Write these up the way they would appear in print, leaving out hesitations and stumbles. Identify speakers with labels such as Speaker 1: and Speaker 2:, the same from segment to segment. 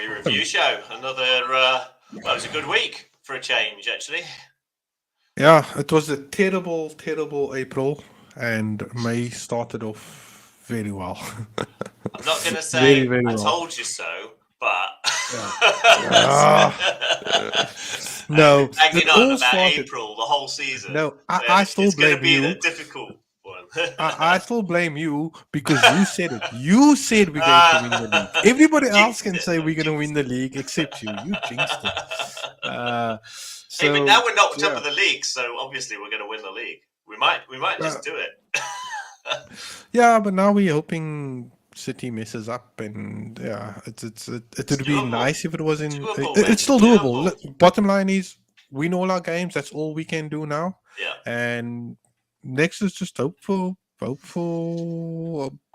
Speaker 1: Fabri review show. Well, it was a good week for a change, actually.
Speaker 2: Yeah, it was a terrible, terrible April, and May started off very well.
Speaker 1: I'm not going to say
Speaker 2: very, very
Speaker 1: I
Speaker 2: well.
Speaker 1: told you so, but
Speaker 2: no,
Speaker 1: hanging
Speaker 2: it
Speaker 1: on
Speaker 2: all
Speaker 1: about
Speaker 2: started.
Speaker 1: April the whole season.
Speaker 2: No, I still blame
Speaker 1: It's going to be
Speaker 2: you.
Speaker 1: the difficult one.
Speaker 2: I still blame you because you said it. You said we're going to win the league. Everybody else can say we're going to win the league except you. You jinxed it.
Speaker 1: Hey, but now we're not top of the league, so obviously we're going to win the league. We might just do it.
Speaker 2: Yeah, but now we're hoping City messes up, and it would be nice if it was in. It's still doable. Bottom line is win all our games. That's all we can do now.
Speaker 1: Yeah.
Speaker 2: And next is just hope for a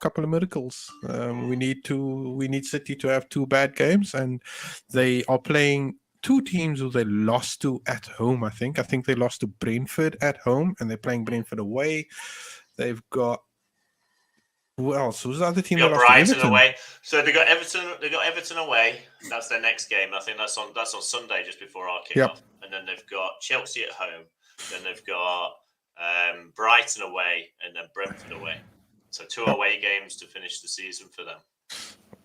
Speaker 2: couple of miracles. We need City to have 2 bad games, and they are playing 2 teams who they lost to at home. I think they lost to Brentford at home, and they're playing Brentford away. They've got who else? Who's the other team?
Speaker 1: They got Brighton away. So they got Everton. They got Everton away. That's their next game. I think that's on Sunday, just before our kickoff.
Speaker 2: Yep.
Speaker 1: And then they've got Chelsea at home. Then they've got Brighton away, and then Brentford away. So 2 away games to finish the season for them.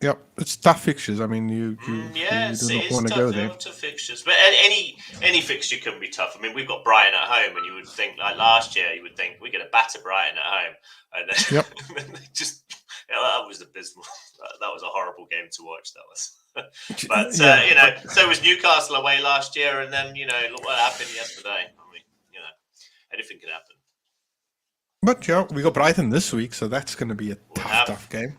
Speaker 2: Yep, it's tough fixtures. I mean, you do not want to go there.
Speaker 1: Tough fixtures, but any fixture can be tough. I mean, we've got Brighton at home, and you would think, like last year, we're going to batter Brighton at home, and then, and then that was abysmal. That was a horrible game to watch. That was, but so was Newcastle away last year, and then look what happened yesterday. I mean, anything can happen.
Speaker 2: But we got Brighton this week, so that's going to be a tough game.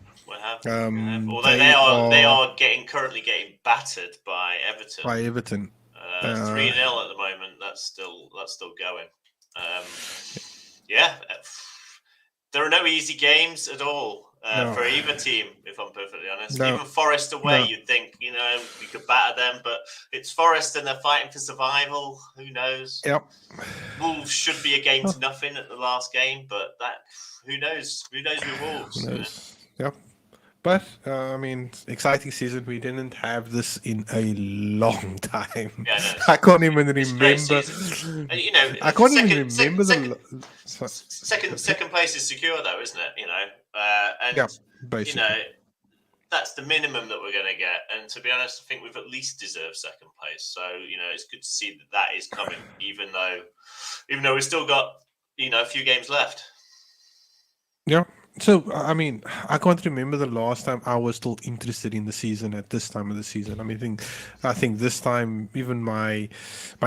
Speaker 1: Although they are currently getting battered by Everton. 3-0 at the moment. That's still going. There are no easy games at all for either team, if I'm perfectly honest. Even Forest away, you'd think we could batter them, but it's Forest and they're fighting for survival. Who knows?
Speaker 2: Yep.
Speaker 1: Wolves should be a game to nothing at the last game, but who knows? Who knows with Wolves?
Speaker 2: Who knows? Yep. But, exciting season. We didn't have this in a long time.
Speaker 1: Yeah, no,
Speaker 2: I can't even remember.
Speaker 1: And,
Speaker 2: I can't even remember
Speaker 1: second place is secure, though, isn't it?
Speaker 2: Basically.
Speaker 1: That's the minimum that we're going to get. And to be honest, I think we've at least deserved second place. So, it's good to see that is coming, even though we've still got, a few games left.
Speaker 2: Yeah. So, I can't remember the last time I was still interested in the season at this time of the season. I think this time, even my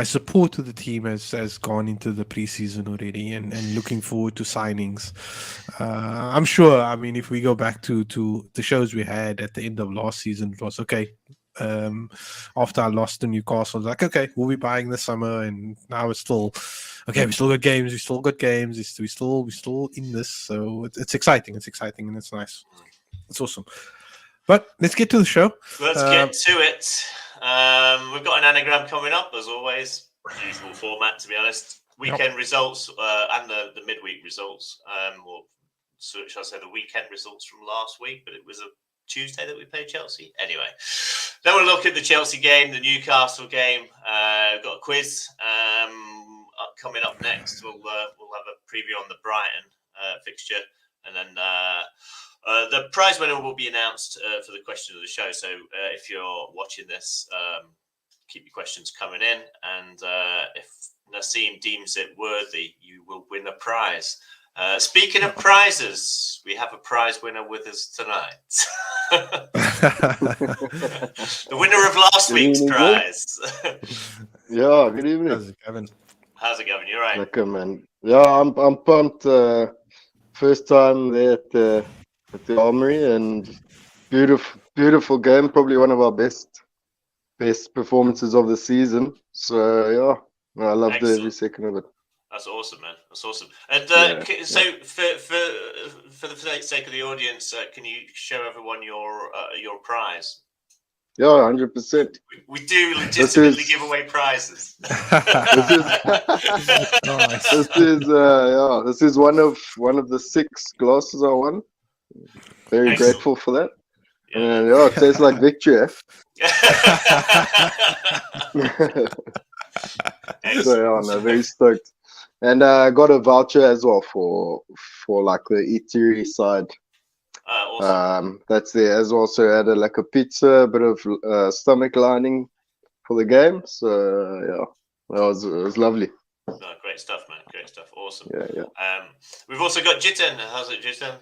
Speaker 2: support to the team has gone into the preseason already and looking forward to signings. I'm sure, if we go back to the shows we had at the end of last season, it was okay. After I lost to Newcastle, I was like, okay, we'll be buying this summer, and now it's still okay. We still got games. We still in this, so it's exciting. It's exciting and it's nice. It's awesome. But let's get to the show.
Speaker 1: Let's get to it. We've got an anagram coming up, as always. Usual format, to be honest. Weekend results and the midweek results. Or shall I say the weekend results from last week? But it was a Tuesday that we played Chelsea. Anyway, then we'll look at the Chelsea game, the Newcastle game. We've got a quiz coming up next. We'll have a preview on the Brighton fixture, and then the prize winner will be announced for the question of the show. So if you're watching this, keep your questions coming in, and if Naseem deems it worthy, you will win a prize. Speaking of prizes, we have a prize winner with us tonight. The winner of last week's prize.
Speaker 3: Yeah, good evening.
Speaker 1: How's it going? You're right.
Speaker 3: Okay, man. Yeah, I'm pumped. First time there at the Armory, and beautiful game. Probably one of our best performances of the season. So yeah, I loved every second of it.
Speaker 1: That's awesome, man. That's awesome. And so, for the sake of the audience, can you show everyone your prize?
Speaker 3: Yeah, 100%.
Speaker 1: We do legitimately give away prizes.
Speaker 3: This is one of the 6 glasses I won. Very grateful for that. And it tastes like victory. Eh? So yeah, very stoked. And I got a voucher as well for like the eatery side.
Speaker 1: Awesome.
Speaker 3: That's there as well. So I had like a pizza, a bit of stomach lining for the game. So yeah, it was lovely.
Speaker 1: No, great stuff, man. Great stuff. Awesome.
Speaker 3: Yeah.
Speaker 1: We've also got Jiten. How's it, Jiten?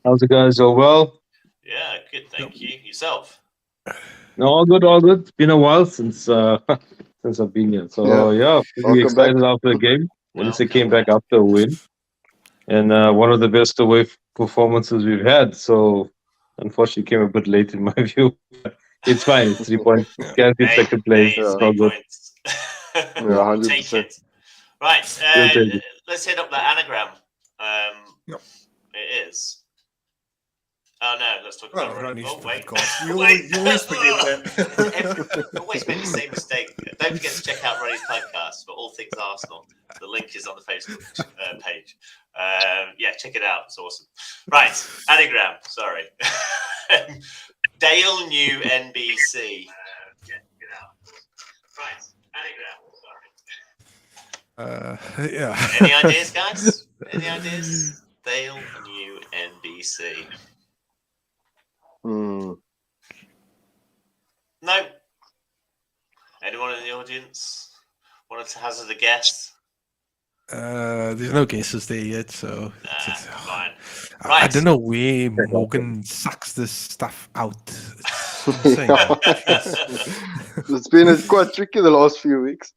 Speaker 4: How's it, guys? All well?
Speaker 1: Yeah, good. Thank you. Yourself?
Speaker 4: No, all good, all good. It's been a while since I've been here. So yeah, pretty excited after the game. Melissa came back after a win, and one of the best away performances we've had. So unfortunately, came a bit late in my view. It's fine. It's 3 points. Guaranteed second place. It's all good.
Speaker 3: Yeah, 100%.
Speaker 1: Take it. Right. Let's hit up the anagram. It is. Oh no, let's talk about running. Oh wait,
Speaker 2: you always forget that.
Speaker 1: You always make the same mistake. Don't forget to check out Ronnie's podcast for all things Arsenal. The link is on the Facebook page. Yeah, check it out. It's awesome. Right, anagram. Sorry, Dale New NBC. Right, anagram. Sorry.
Speaker 2: Yeah.
Speaker 1: Any ideas, guys? Any ideas? Dale New NBC. No. Anyone in the audience wanted to hazard a guess?
Speaker 2: There's no guesses there yet, so
Speaker 1: fine.
Speaker 2: Right. I don't know where Morgan sucks this stuff out. It's insane.
Speaker 3: It's been quite tricky the last few weeks.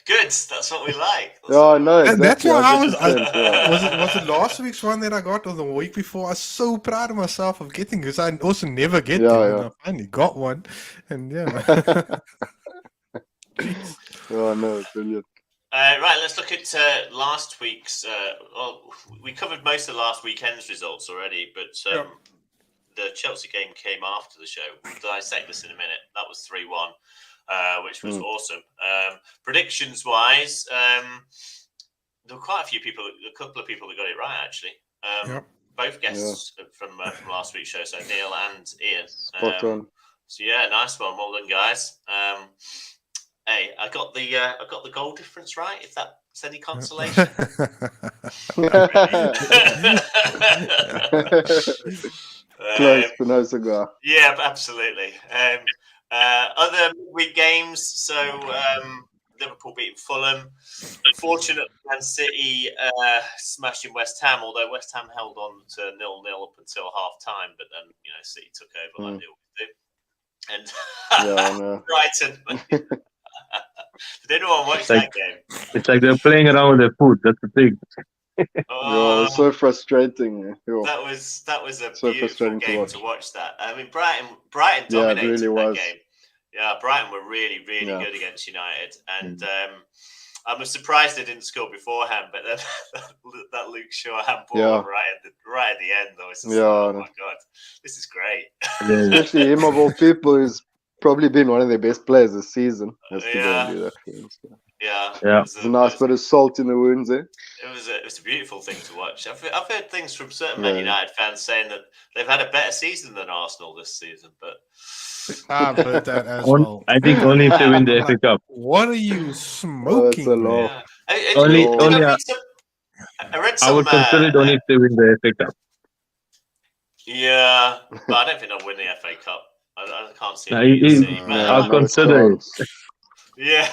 Speaker 1: Good, that's what we like.
Speaker 3: No, exactly.
Speaker 2: That's what I was. Was it last week's one that I got, or the week before? I was so proud of myself of getting this. I also never get them. And I finally got one, and
Speaker 3: Oh no, brilliant.
Speaker 1: Right, let's look at last week's. We covered most of last weekend's results already, but the Chelsea game came after the show. We'll dissect this in a minute. That was 3-1, which was awesome. Predictions-wise, there were quite a couple of people that got it right, actually. Both guests from last week's show, so Neil and Ian.
Speaker 3: Spot on.
Speaker 1: So yeah, nice one. Well done, guys. Hey, I got the goal difference right. If that's any consolation.
Speaker 3: Close, but no cigar.
Speaker 1: Yeah, absolutely. Other midweek games. So Liverpool beating Fulham. Unfortunately, Man City smashing West Ham. Although West Ham held on to 0-0 up until half time, but then City took over like they always do. And Brighton. Did anyone watch that game?
Speaker 4: It's like they're playing around with their food. That's the thing.
Speaker 3: It's so frustrating.
Speaker 1: That was a so beautiful game to watch. That I mean, Brighton dominated that game. Yeah, Brighton were really good against United, and I was surprised they didn't score beforehand. But then that Luke Shaw handball right at the end, I was just oh my god, this is great.
Speaker 3: Especially him of all people, who's probably been one of their best players this season. Has to go and do that for him, so. It's a nice bit of salt in the wounds there.
Speaker 1: It was a beautiful thing to watch. I've heard things from certain Man United fans saying that they've had a better season than Arsenal this season, but
Speaker 2: I've heard that as well.
Speaker 4: I think only if they win the FA Cup.
Speaker 2: What are you smoking?
Speaker 4: I would consider it only if they win the FA Cup.
Speaker 1: Yeah, but I don't think they'll win the FA Cup. I can't see it.
Speaker 4: I'll consider it.
Speaker 1: Yeah.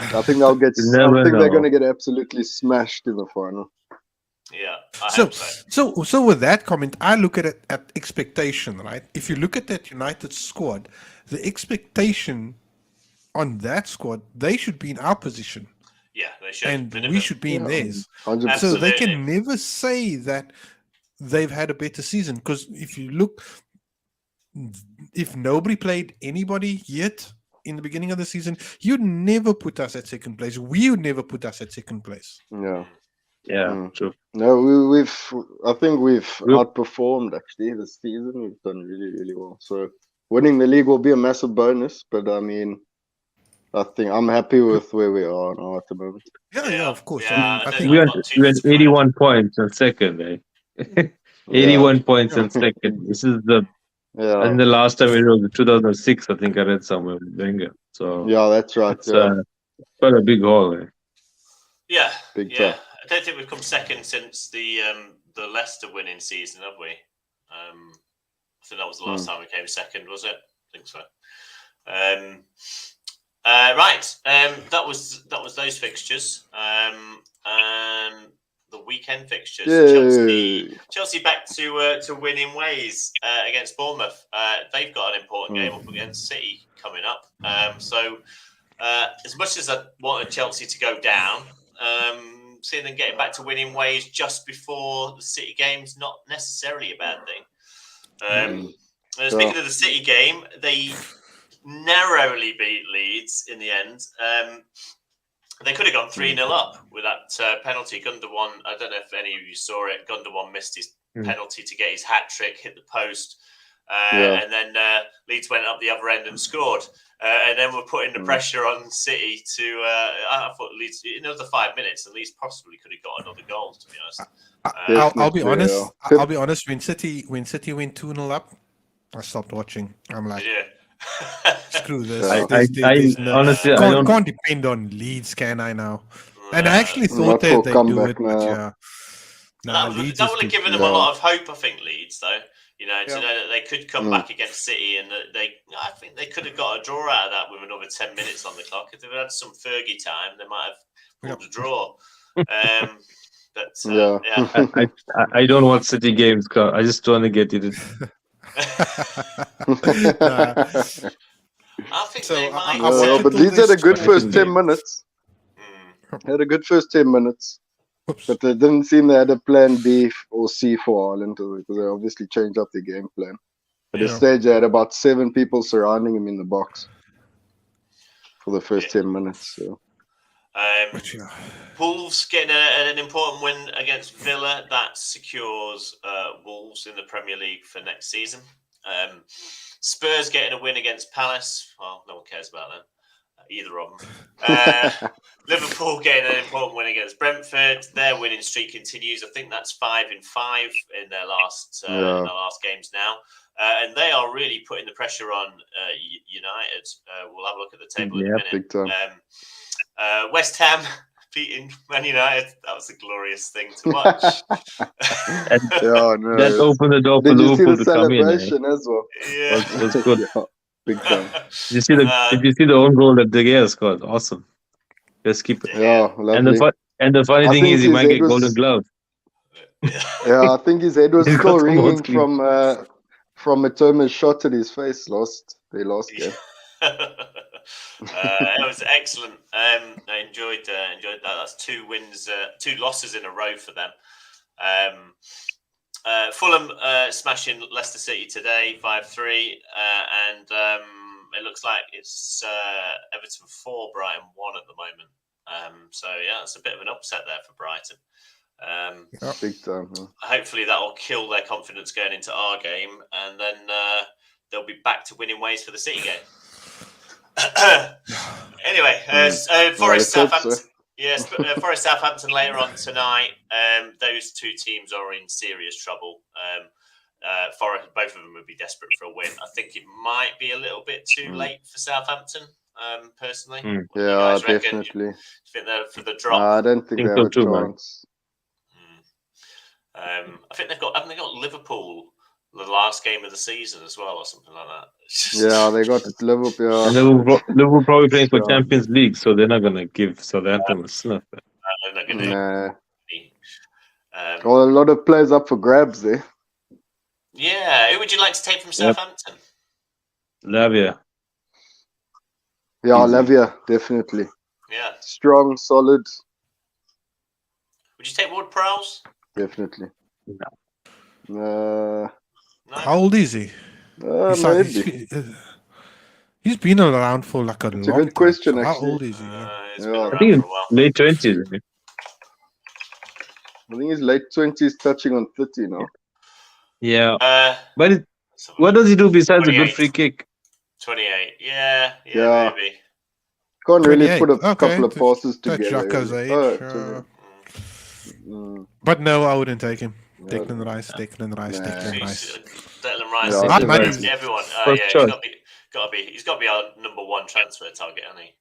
Speaker 3: I think they'll get. I think they're going to get absolutely smashed in the final.
Speaker 1: Yeah.
Speaker 2: So with that comment, I look at it at expectation, right? If you look at that United squad, the expectation on that squad, they should be in our position.
Speaker 1: Yeah, they should.
Speaker 2: And we should be in theirs.
Speaker 3: 100%.
Speaker 2: So they can never say that they've had a better season, because if you look, if nobody played anybody yet in the beginning of the season, you'd never put us at second place. We would never put us at second place.
Speaker 4: True.
Speaker 3: No, I think we've outperformed actually this season. We've done really, really well. So winning the league will be a massive bonus. But I mean, I think I'm happy with where we are now at the moment.
Speaker 2: Yeah, of course.
Speaker 1: Yeah,
Speaker 2: I think
Speaker 4: we had 81 points on second. 81 points on second. This is the
Speaker 3: Yeah.
Speaker 4: And the last time it was 2006, I think I read somewhere with Wenger. So
Speaker 3: Yeah, that's right.
Speaker 4: it's quite a big haul.
Speaker 1: Yeah,
Speaker 3: Big
Speaker 1: yeah.
Speaker 3: time.
Speaker 1: I don't think we've come second since the Leicester winning season, have we? I think that was the last time we came second, was it? I think so. Right. That was those fixtures. The weekend fixtures. Chelsea back to winning ways against Bournemouth. They've got an important game up against City coming up. So as much as I wanted Chelsea to go down, seeing them getting back to winning ways just before the City game's not necessarily a bad thing. Speaking of the City game, they narrowly beat Leeds in the end. They could have gone 3-0 up with that penalty. Gundogan, I don't know if any of you saw it. Gundogan missed his penalty to get his hat trick, hit the post. And then Leeds went up the other end and scored. And then we're putting the pressure on City to. I thought Leeds, in another 5 minutes, at least possibly could have got another goal, to be honest.
Speaker 2: I'll be honest. I'll be honest. When City went 2-0 up, I stopped watching. I'm like, screw this.
Speaker 4: Honestly, I
Speaker 2: can't depend on Leeds, can I now? And I actually thought they'd do it, but yeah.
Speaker 1: That would have given them a lot of hope, I think, Leeds, though. You know, to know that they could come back against City, and that I think they could have got a draw out of that with another 10 minutes on the clock. If they had some Fergie time, they might have pulled a draw.
Speaker 4: I don't watch City games, Carl. I just want to get it.
Speaker 1: I think they might.
Speaker 3: But Leeds had a good first 10 minutes. Had a good first 10 minutes. But they didn't seem they had a plan B or C for Ireland, because they obviously changed up their game plan. At this stage, they had about 7 people surrounding him in the box for the first 10 minutes. So.
Speaker 1: Wolves getting an important win against Villa. That secures Wolves in the Premier League for next season. Spurs getting a win against Palace. Well, no one cares about them. Either of them. Liverpool getting an important win against Brentford. Their winning streak continues. I think that's 5 in 5 in their last games now. And they are really putting the pressure on United. We'll have a look at the table in a minute.
Speaker 3: Big time.
Speaker 1: West Ham beating Man United. That was a glorious thing to watch.
Speaker 4: That opened the door for Liverpool to come in.
Speaker 3: As well.
Speaker 1: Yeah,
Speaker 4: it was good.
Speaker 3: Big time.
Speaker 4: Did you see the own goal that De Gea scored? Awesome. Just keep it.
Speaker 3: Yeah, lovely.
Speaker 4: And the funny thing is, he might get Golden Glove.
Speaker 3: Yeah, I think his head was still ringing from Mitoma's shot at his face their last game.
Speaker 1: It was excellent. I enjoyed that. That's 2 wins, 2 losses in a row for them. Fulham smashing Leicester City today, 5-3, and it looks like it's Everton 4, Brighton 1 at the moment. So yeah, it's a bit of an upset there for Brighton.
Speaker 3: Big time.
Speaker 1: Hopefully that will kill their confidence going into our game, and then they'll be back to winning ways for the City game. Anyway, Forest Southampton. Yes, Forest Southampton later on tonight. Those 2 teams are in serious trouble. Forest, both of them would be desperate for a win. I think it might be a little bit too late for Southampton, personally.
Speaker 3: Yeah, definitely.
Speaker 1: Do you think they're for the drop?
Speaker 3: I don't think they have a chance.
Speaker 1: I think haven't they got Liverpool the last game of the season as well, or something like that?
Speaker 3: Yeah, they got Liverpool.
Speaker 4: And Liverpool probably playing for Champions League, so they're not going to give Southampton a snuff.
Speaker 1: They're not going to.
Speaker 3: A lot of players up for grabs there.
Speaker 1: Yeah, who would you like to take from Southampton?
Speaker 4: Lavia.
Speaker 3: Yeah, Lavia, definitely.
Speaker 1: Yeah.
Speaker 3: Strong, solid.
Speaker 1: Would you take Ward-Prowse?
Speaker 3: Definitely.
Speaker 1: No.
Speaker 2: How old is he? He's been around for like a long time.
Speaker 3: It's a good question,
Speaker 2: so
Speaker 3: actually.
Speaker 2: How old is he?
Speaker 4: I think he's late 20s.
Speaker 3: I think he's late 20s, touching on 30 now.
Speaker 4: Yeah. But what does he do besides 28. A good free kick?
Speaker 1: 28. Yeah, maybe.
Speaker 3: Can't really put a couple of passes together.
Speaker 2: That's Xhaka's age.
Speaker 3: Mm.
Speaker 2: But no, I wouldn't take him. Declan Rice.
Speaker 1: Declan Declan Rice.
Speaker 3: Yeah,
Speaker 1: Everyone.
Speaker 4: First choice.
Speaker 1: He's got to be our number one transfer target, hasn't he?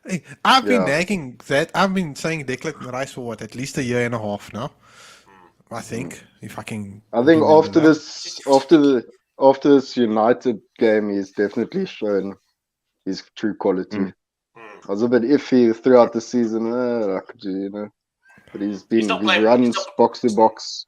Speaker 2: Hey, I've been nagging that. I've been saying Declan Rice for at least a year and a half now. I think, if I can.
Speaker 3: I think after
Speaker 1: that.
Speaker 3: this United game, he's definitely shown his true quality. I was a bit iffy throughout the season, but he's runs box to box.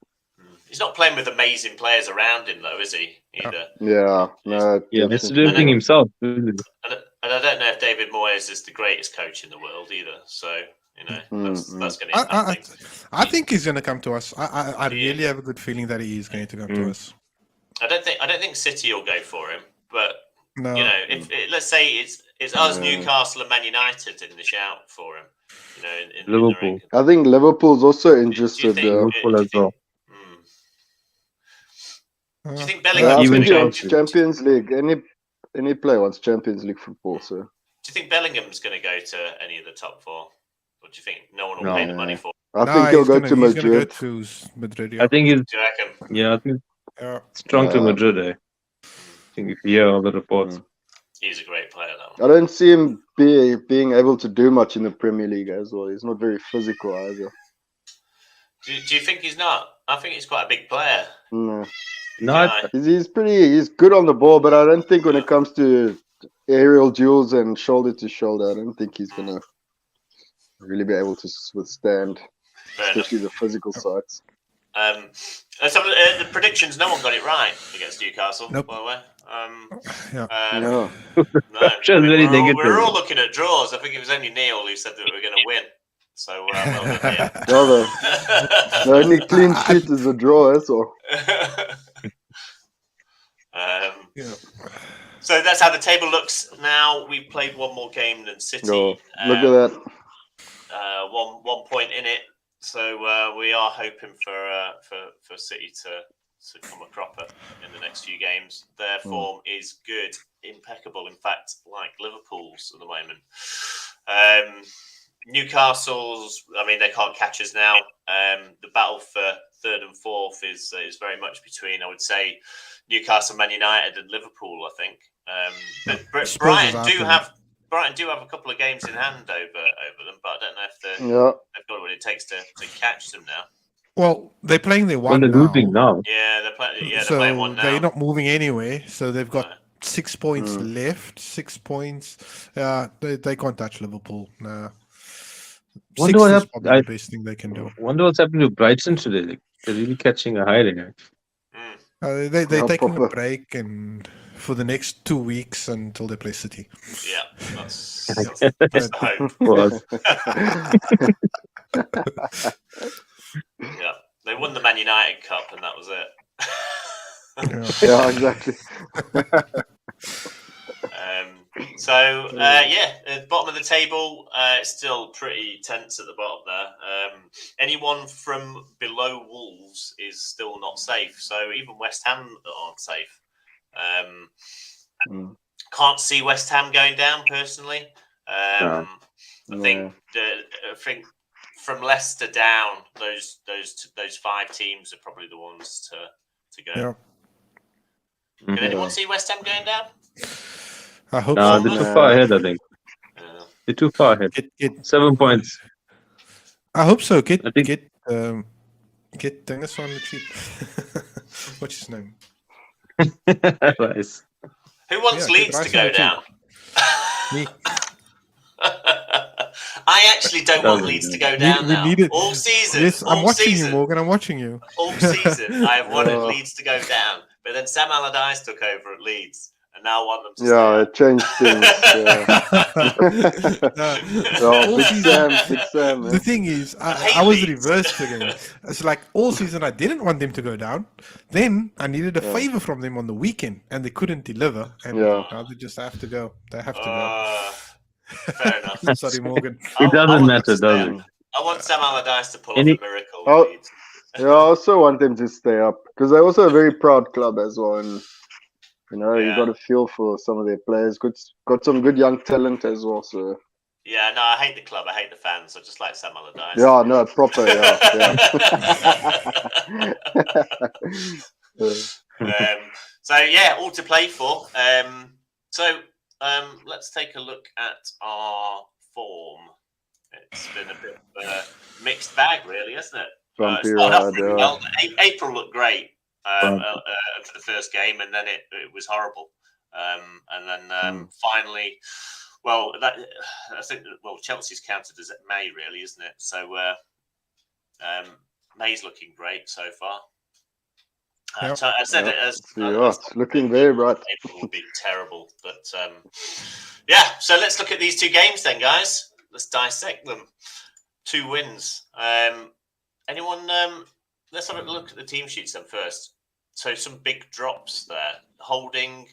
Speaker 1: He's not playing with amazing players around him, though, is he? Either.
Speaker 3: Yeah, no.
Speaker 4: Yeah, he's doing everything himself. Really.
Speaker 1: And I don't know if David Moyes is the greatest coach in the world either. So that's going to impact things.
Speaker 2: I think he's going to come to us. I really have a good feeling that he is going to come to us.
Speaker 1: I don't think City will go for him, but
Speaker 2: no.
Speaker 1: if let's say it's us, Newcastle, and Man United in the shout for him. In
Speaker 4: Liverpool.
Speaker 3: I think Liverpool's also interested.
Speaker 4: Liverpool as well.
Speaker 1: Do you think Bellingham
Speaker 3: wants Champions League? Any player wants Champions League football. So,
Speaker 1: do you think Bellingham's going to go to any of the top four? Or do you think no one will pay the money for?
Speaker 3: I think he'll go to Madrid.
Speaker 2: He's going to go to Madrid.
Speaker 4: I think he's.
Speaker 1: Do you reckon?
Speaker 4: Yeah, I think strong to Madrid. I think if you hear all the reports.
Speaker 1: He's a great player, though.
Speaker 3: I don't see him being able to do much in the Premier League as well. He's not very physical either.
Speaker 1: Do you think he's not? I think he's quite a big player.
Speaker 3: No.
Speaker 1: Yeah.
Speaker 3: He's good on the ball, but I don't think when it comes to aerial duels and shoulder to shoulder, I don't think he's gonna really be able to withstand, especially the physical sides.
Speaker 1: The predictions, no one got it right against Newcastle, by the way.
Speaker 3: No.
Speaker 1: We're all looking at draws. I think it was only Neil who said that we were going to win. So,
Speaker 3: the only clean sheet is a draw, that's all.
Speaker 1: So that's how the table looks now. We've played one more game than City.
Speaker 3: Look at that.
Speaker 1: 1 point in it. So we are hoping for City to come a cropper in the next few games. Their form is good, impeccable. In fact, like Liverpool's at the moment. Newcastle's, they can't catch us now. The battle for third and fourth is very much between, I would say, Newcastle, Man United, and Liverpool. I think. But Brighton do have a couple of games in hand over them, but I don't know if they've got what it takes to catch them now.
Speaker 2: Well, they're playing their one.
Speaker 4: They're losing now.
Speaker 1: Yeah, they're playing one now.
Speaker 2: They're not moving anyway, so they've got 6 points left. 6 points. They can't touch Liverpool. Nah. Six is probably the best thing they can do.
Speaker 4: Wonder what's happening to Brighton today. They're really catching a high there.
Speaker 2: They're taking a break and for the next 2 weeks until they play City.
Speaker 1: Yeah, that's the hope. Yeah, they won the Man United Cup and that was it.
Speaker 3: Yeah, exactly.
Speaker 1: At the bottom of the table, it's still pretty tense at the bottom there. Anyone from below Wolves is still not safe. So even West Ham aren't safe. Can't see West Ham going down personally. I think from Leicester down, those 5 teams are probably the ones to go.
Speaker 2: Yeah.
Speaker 1: Can anyone see West Ham going down?
Speaker 2: I hope
Speaker 4: so. They're too far ahead, I think. They're too far ahead. Get 7 points.
Speaker 2: I hope so. Get Dennis on the cheap. What's his name?
Speaker 4: Nice.
Speaker 1: Who wants Leeds to go down?
Speaker 2: Me.
Speaker 1: I actually don't want Leeds to go down now. All season.
Speaker 2: Yes, I'm watching you, Morgan. I'm watching you.
Speaker 1: All season, I have wanted Leeds to go down. But then Sam Allardyce took over at Leeds. And now I want them to stay
Speaker 3: it changed things. Big Sam.
Speaker 2: The thing is, I was reversed again. It's like all season I didn't want them to go down. Then I needed a favor from them on the weekend, and they couldn't deliver. And now they just have to go. They have to go.
Speaker 1: Fair enough.
Speaker 2: Sorry, Morgan.
Speaker 4: It doesn't matter, does it?
Speaker 1: I want Sam Allardyce to pull off a miracle.
Speaker 3: I also want them to stay up because they're also a very proud club as well. And you got to feel for some of their players. Got some good young talent as well. So
Speaker 1: yeah, no, I hate the club. I hate the fans. I just like Sam Allardyce.
Speaker 3: Yeah, no, proper.
Speaker 1: So yeah, all to play for. Let's take a look at our form. It's been a bit of a mixed bag, really, hasn't it? Started off really well. April looked great for the first game, and then it was horrible. And then finally, I think Chelsea's counted as May, really, isn't it? So May's looking great so far. So I said it as
Speaker 3: it's looking very bright.
Speaker 1: April will be terrible, but So let's look at these two games then, guys. Let's dissect them. 2 wins. Anyone? Let's have a look at the team sheets then first. So some big drops there. Holding,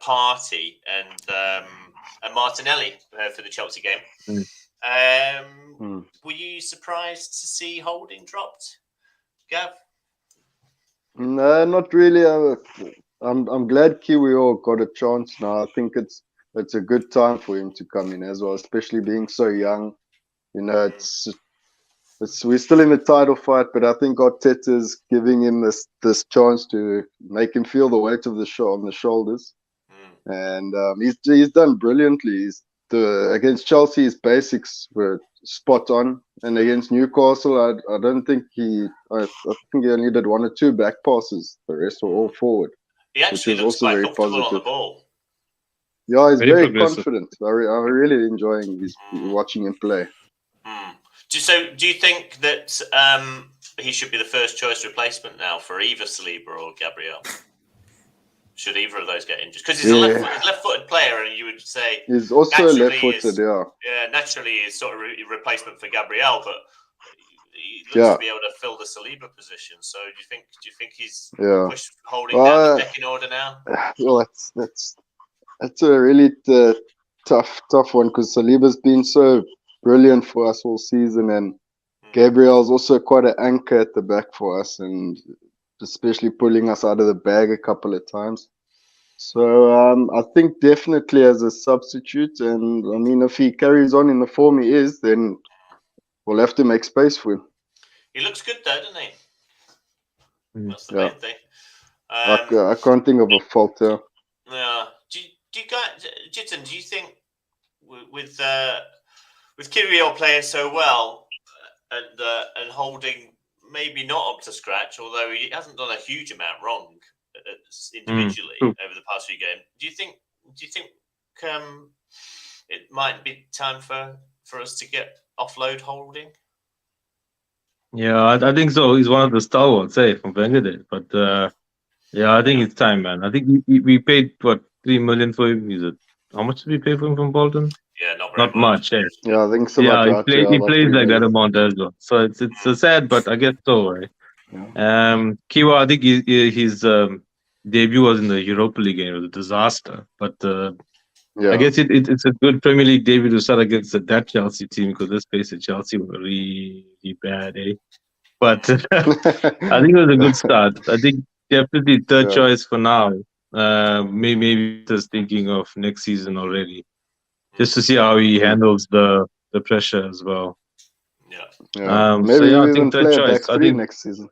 Speaker 1: Party, and Martinelli for the Chelsea game. Were you surprised to see Holding dropped, Gav?
Speaker 3: No, not really. I'm glad Kiwior got a chance now. I think it's a good time for him to come in as well, especially being so young. You know, we're still in the title fight, but I think Arteta's giving him this chance to make him feel the weight of the show on the shoulders, and he's done brilliantly. Against Chelsea, his basics were spot on, and against Newcastle, I don't think I think he only did 1 or 2 back passes. The rest were all forward.
Speaker 1: He actually looks quite comfortable on the ball.
Speaker 3: Yeah, he's very confident. I'm really enjoying watching him play.
Speaker 1: Do you think that he should be the first choice replacement now for either Saliba or Gabriel? Should either of those get injured? Because he's a left-footed player, and you would say
Speaker 3: he's also left-footed.
Speaker 1: Naturally, he's sort of a replacement for Gabriel, but he looks to be able to fill the Saliba position. So do you think he's pushed Holding down the pecking order now?
Speaker 3: Well, that's a really tough one, because Saliba's been so brilliant for us all season, and Gabriel's also quite an anchor at the back for us, and especially pulling us out of the bag a couple of times. So I think definitely as a substitute, and I mean, if he carries on in the form he is, then we'll have to make space for him.
Speaker 1: He looks good though, doesn't he? That's the main thing.
Speaker 3: I can't think of a fault there.
Speaker 1: Yeah. Do you guys, Jitten, do you think with Kiwior playing so well and Holding maybe not up to scratch, although he hasn't done a huge amount wrong individually over the past few games, do you think it might be time for us to offload Holding?
Speaker 4: Yeah, I think so. He's one of the stalwarts, from Wenger. But I think it's time, man. I think we paid 3 million for him. How much did we pay for him from Bolton?
Speaker 1: Yeah,
Speaker 4: not much.
Speaker 3: Yeah, I think so.
Speaker 4: He plays like that amount as well. So it's sad, but I guess so, right? Yeah. Kiwa, I think his debut was in the Europa League game. It was a disaster, but I guess it's a good Premier League debut to start against that Chelsea team, because let's face it, Chelsea were really bad, But I think it was a good start. I think definitely third choice for now. Maybe just thinking of next season already, just to see how he handles the pressure as well.
Speaker 3: Maybe I think third choice. I think next season.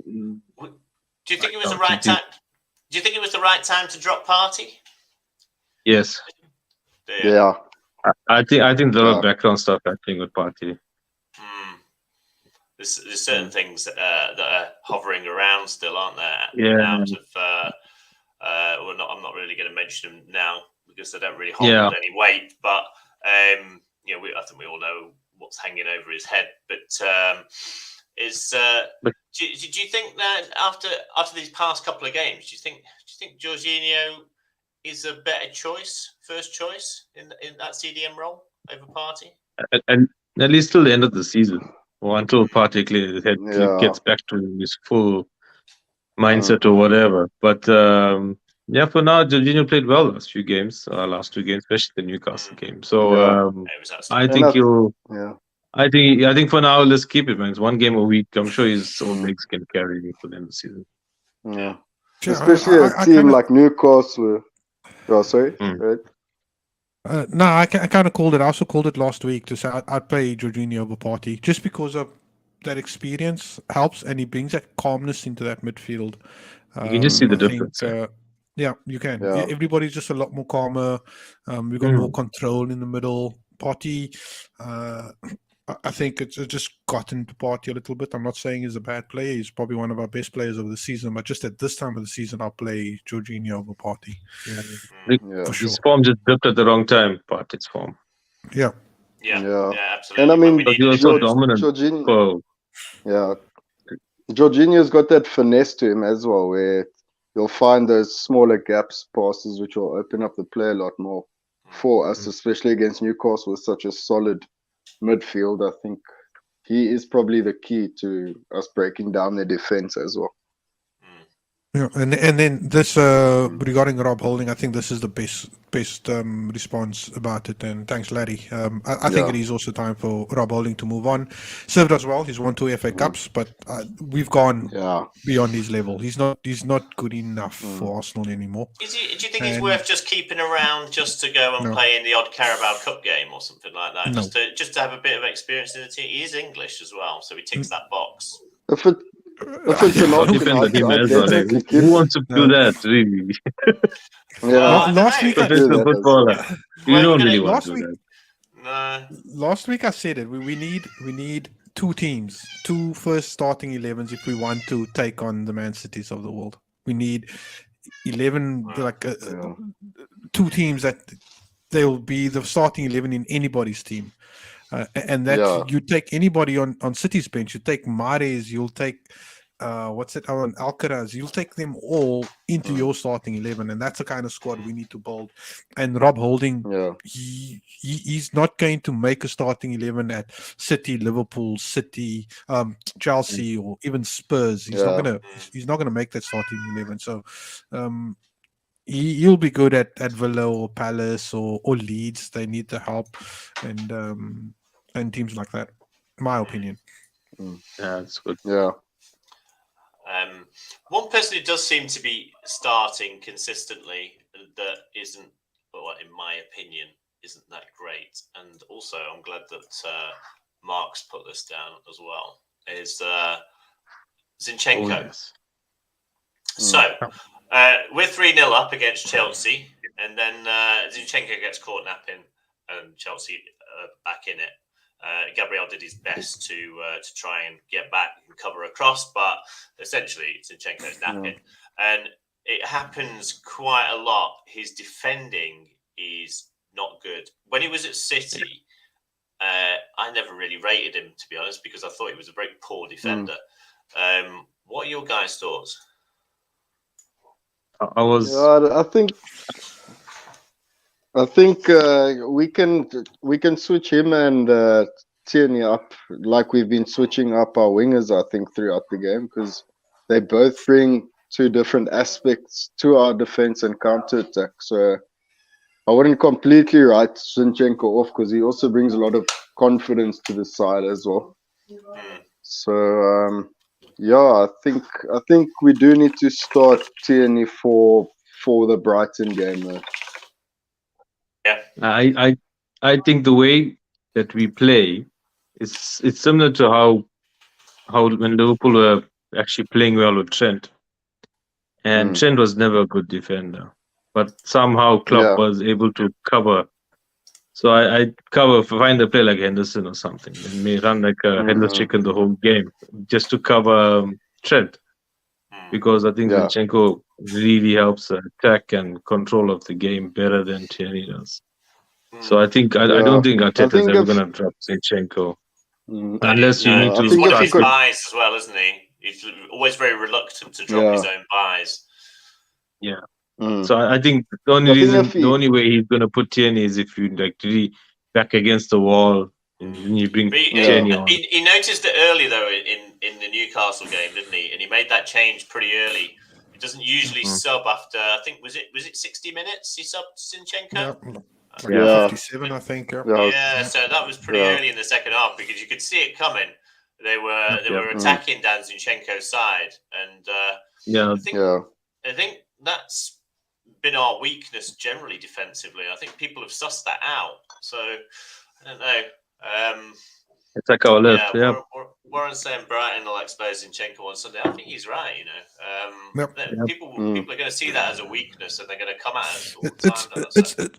Speaker 1: Do you think it was the right time? Do you think it was the right time to drop Party?
Speaker 4: Yes.
Speaker 3: Yeah.
Speaker 4: I think there are background stuff happening with Party.
Speaker 1: There's certain things that are hovering around still, aren't there?
Speaker 4: Yeah.
Speaker 1: I'm not really going to mention them now because they don't really hold any weight. But I think we all know what's hanging over his head. But do you think that after these past couple of games, do you think Jorginho is a better first choice in that CDM role over Party?
Speaker 4: And at least till the end of the season, or until Party gets back to his full mindset or whatever. But for now, Jorginho played well last 2 games, especially the Newcastle game. So I think he'll. Yeah. I think for now, let's keep it, man. It's 1 game a week. I'm sure his own legs can carry him for the end of the season.
Speaker 3: Yeah, especially a team like Newcastle. Oh, sorry. Right.
Speaker 2: No, I kind of called it. I also called it last week to say I'd play Jorginho over Party, just because of that experience helps, and he brings that calmness into that midfield.
Speaker 4: You can just see the
Speaker 2: I think,
Speaker 4: difference.
Speaker 2: yeah, you can.
Speaker 3: Yeah.
Speaker 2: Everybody's just a lot more calmer. We've got more control in the middle. Party, I think it's just gotten to Party a little bit. I'm not saying he's a bad player. He's probably one of our best players of the season. But just at this time of the season, I'll play Jorginho over Party.
Speaker 3: Yeah.
Speaker 2: For sure.
Speaker 4: His form just dipped at the wrong time. Party's form.
Speaker 2: Yeah.
Speaker 1: Yeah, absolutely.
Speaker 3: And I mean,
Speaker 4: But he was so dominant.
Speaker 3: Jorginho, Jorginho's got that finesse to him as well, where you'll find those smaller gaps passes which will open up the play a lot more for us, especially against Newcastle with such a solid midfield. I think he is probably the key to us breaking down their defense as well.
Speaker 2: Yeah, and then this regarding Rob Holding, I think this is the best response about it. And thanks, Larry. I think it is also time for Rob Holding to move on. Served us well. He's won 2 FA Cups, but we've gone beyond his level. He's not good enough for Arsenal anymore.
Speaker 1: Do you think he's worth just keeping around just to go and play in the odd Carabao Cup game or something like that?
Speaker 2: No.
Speaker 1: Just to have a bit of experience in the team. He is English as well, so he ticks that box.
Speaker 3: If it's an option,
Speaker 4: Depends on him
Speaker 3: I'd
Speaker 4: as well.
Speaker 3: definitely
Speaker 4: Who wants to do that, really?
Speaker 2: Last week,
Speaker 4: professional footballer. You don't really want to do that.
Speaker 1: No.
Speaker 2: Last week I said it. We need 2 teams, 2 first starting 11s if we want to take on the Man Cities of the world. We need 11, 2 teams that they'll be the starting 11 in anybody's team. And that you take anybody on City's bench, you take Mahrez, you'll take Alcaraz, you'll take them all into your starting 11, and that's the kind of squad we need to build. And Rob Holding, he's not going to make a starting 11 at City, Liverpool, City, Chelsea, or even Spurs. He's not gonna make that starting 11. So he'll be good at Villa or Palace or Leeds. They need the help and teams like that, in my opinion.
Speaker 4: Yeah, that's good.
Speaker 3: Yeah.
Speaker 1: One person who does seem to be starting consistently that isn't, well, in my opinion, isn't that great, and also I'm glad that Mark's put this down as well, is Zinchenko.
Speaker 4: Oh, yes.
Speaker 1: So we're 3-0 up against Chelsea, and then Zinchenko gets caught napping, and Chelsea back in it. Gabriel did his best to try and get back and cover across, but essentially Zinchenko's napping. And it happens quite a lot. His defending is not good. When he was at City, I never really rated him, to be honest, because I thought he was a very poor defender. What are your guys' thoughts?
Speaker 3: I think we can switch him and Tierney up like we've been switching up our wingers, I think, throughout the game, because they both bring 2 different aspects to our defense and counter attack. So I wouldn't completely write Zinchenko off, because he also brings a lot of confidence to the side as well. So I think we do need to start Tierney for the Brighton game though.
Speaker 4: I think the way that we play it's similar to how when Liverpool were actually playing well with Trent, and Trent was never a good defender, but somehow Klopp was able to cover. So I find a play like Henderson or something, and may run like a headless chicken the whole game just to cover Trent, because I think Zinchenko really helps attack and control of the game better than Tierney does. So I think I don't think Arteta's ever going to drop Zinchenko unless you need to.
Speaker 1: He's one of his buys as well, isn't he? He's always very reluctant to drop his own buys. Yeah.
Speaker 4: So I think the only way he's going to put Tierney is if you like really back against the wall and you bring Tierney on.
Speaker 1: He noticed it early though in the Newcastle game, didn't he? And he made that change pretty early. He doesn't usually sub after, I think was it 60 minutes he subbed Zinchenko?
Speaker 2: Yeah, 57, I think.
Speaker 1: Yeah, so that was pretty early in the second half, because you could see it coming. They were attacking Dan Zinchenko's side, and I think that's been our weakness generally defensively. I think people have sussed that out. So I don't know.
Speaker 4: Attack our left. Yeah.
Speaker 1: Warren's saying Brighton will expose Zinchenko on Sunday. I think he's right. People are going to see that as a weakness, and they're going to come at us all the time.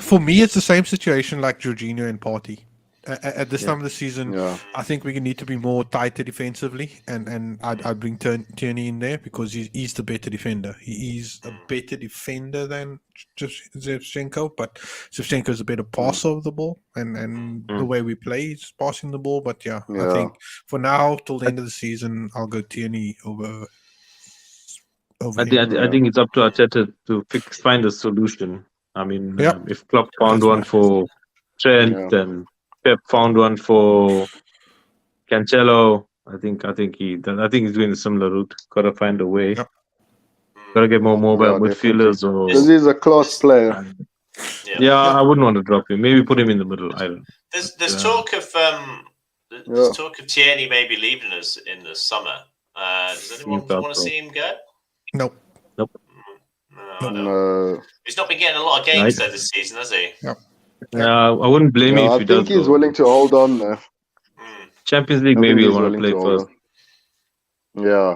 Speaker 2: For me, it's the same situation like Jorginho and Partey. At this time of the season, I think we need to be more tighter defensively, and I'd bring Tierney in there because he's the better defender. He's a better defender than Shevchenko, but Shevchenko is a better passer of the ball, and the way we play is passing the ball. But I think for now, till the end of the season, I'll go Tierney over
Speaker 4: I think it's up to Arteta to find a solution. I mean, if Klopp found one for Trent and Pep found one for Cancelo, I think he's doing a similar route. Got to find a way. Got to get more mobile midfielders,
Speaker 3: because he's a class player.
Speaker 4: I wouldn't want to drop him. Maybe put him in the middle. I don't know.
Speaker 1: There's talk of talk of Tierney maybe leaving us in the summer. Does anyone want to see him go?
Speaker 2: Nope.
Speaker 3: No.
Speaker 1: He's not been getting a lot of games there this season, has he?
Speaker 2: Yep.
Speaker 4: I wouldn't blame him if he does.
Speaker 3: I think he's willing to hold on there.
Speaker 4: Champions League, maybe he'll want to play first.
Speaker 3: Yeah,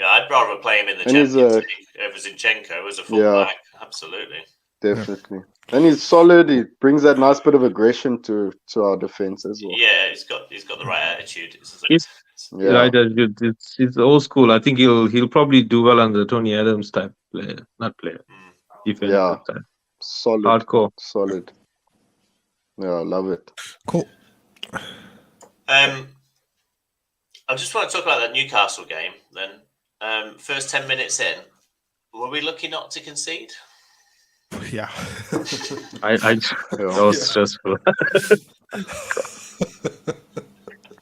Speaker 1: I'd rather play him in the Champions League over Zinchenko as a fullback. Absolutely.
Speaker 3: Definitely. And he's solid. He brings that nice bit of aggression to our defense as well.
Speaker 1: Yeah, he's got the right attitude.
Speaker 4: It's old school. I think he'll probably do well under Tony Adams type player, not player. Defensive type.
Speaker 3: Solid.
Speaker 4: Hardcore.
Speaker 3: Solid. Yeah, I love it.
Speaker 2: Cool.
Speaker 1: I just want to talk about that Newcastle game then. First 10 minutes in, were we lucky not to concede?
Speaker 2: Yeah.
Speaker 4: That was stressful.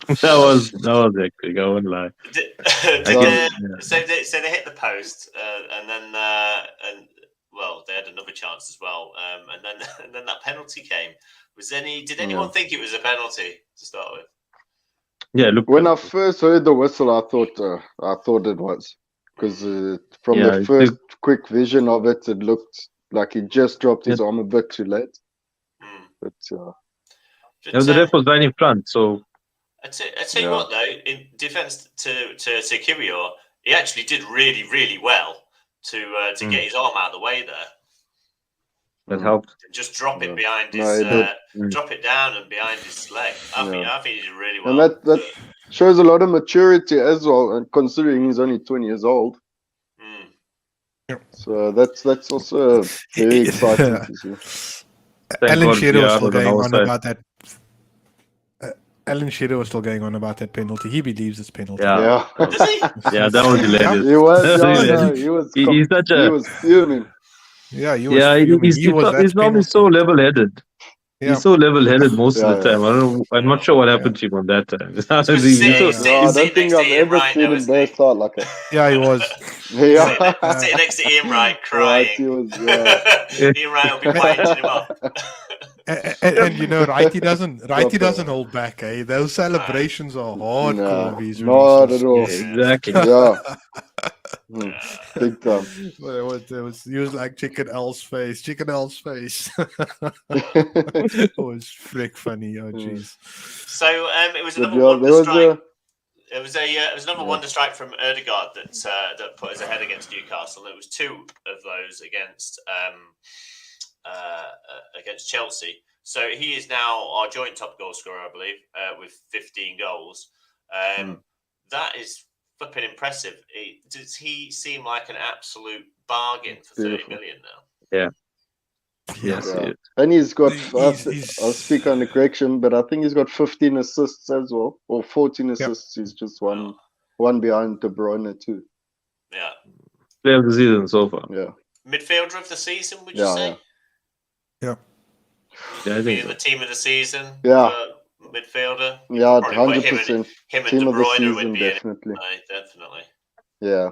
Speaker 4: That was actually, I won't lie.
Speaker 1: So they hit the post, and then they had another chance as well, and then that penalty came. Did anyone think it was a penalty to start with?
Speaker 4: Yeah, look.
Speaker 3: When I first heard the whistle, I thought it was, because from the first quick vision of it, it looked like he just dropped his arm a bit too late. But
Speaker 4: the ref was right in front, so.
Speaker 1: I tell you what, though, in defence to Kirior, he actually did really, really well to get his arm out of the way there.
Speaker 4: That helped.
Speaker 1: Just drop it behind drop it down and behind his leg. I think he did really well.
Speaker 3: And that shows a lot of maturity as well, and considering he's only 20 years old. So that's also very exciting to see.
Speaker 2: Alan Shearer was still going on about that. Alan Shearer was still going on about that penalty. He believes it's penalty.
Speaker 3: Yeah.
Speaker 1: Does he?
Speaker 4: Yeah, that was hilarious.
Speaker 3: He was fuming.
Speaker 2: Yeah, he was fuming.
Speaker 4: He's normally so level-headed. Yeah. He's so level-headed most of the time. I'm not sure what happened to him on that time.
Speaker 3: I don't think I've ever seen him burst out like it.
Speaker 2: Yeah, he was.
Speaker 1: Sitting next to Ian Wright crying. Ian Wright will be winding him up.
Speaker 2: And Wrighty doesn't hold back, eh? Those celebrations are hardcore.
Speaker 3: Not at all.
Speaker 4: Exactly.
Speaker 3: Yeah. Big time.
Speaker 2: He was like Chicken L's face. It was frick funny. Oh jeez.
Speaker 1: So it was another wonder strike. It was another wonder strike from Ødegaard that put us ahead against Newcastle. It was two of those against Chelsea. So he is now our joint top goal scorer, I believe, with 15 goals. That is flipping impressive. Does he seem like an absolute bargain for 30 million now?
Speaker 4: Yeah. Yes.
Speaker 3: Yeah. And he's got, I'll speak on the correction, but I think he's got 15 assists as well, or 14 assists. He's just one behind De Bruyne too.
Speaker 1: Yeah.
Speaker 4: Player of the season so far.
Speaker 3: Yeah.
Speaker 1: Midfielder of the season, would you say?
Speaker 2: Yeah.
Speaker 4: I think
Speaker 1: the team of the season.
Speaker 3: Yeah.
Speaker 1: Midfielder.
Speaker 3: Yeah, 100%.
Speaker 1: Him and
Speaker 3: team
Speaker 1: De
Speaker 3: of the
Speaker 1: Bruyne
Speaker 3: season,
Speaker 1: would be
Speaker 3: definitely.
Speaker 1: Definitely.
Speaker 3: Yeah.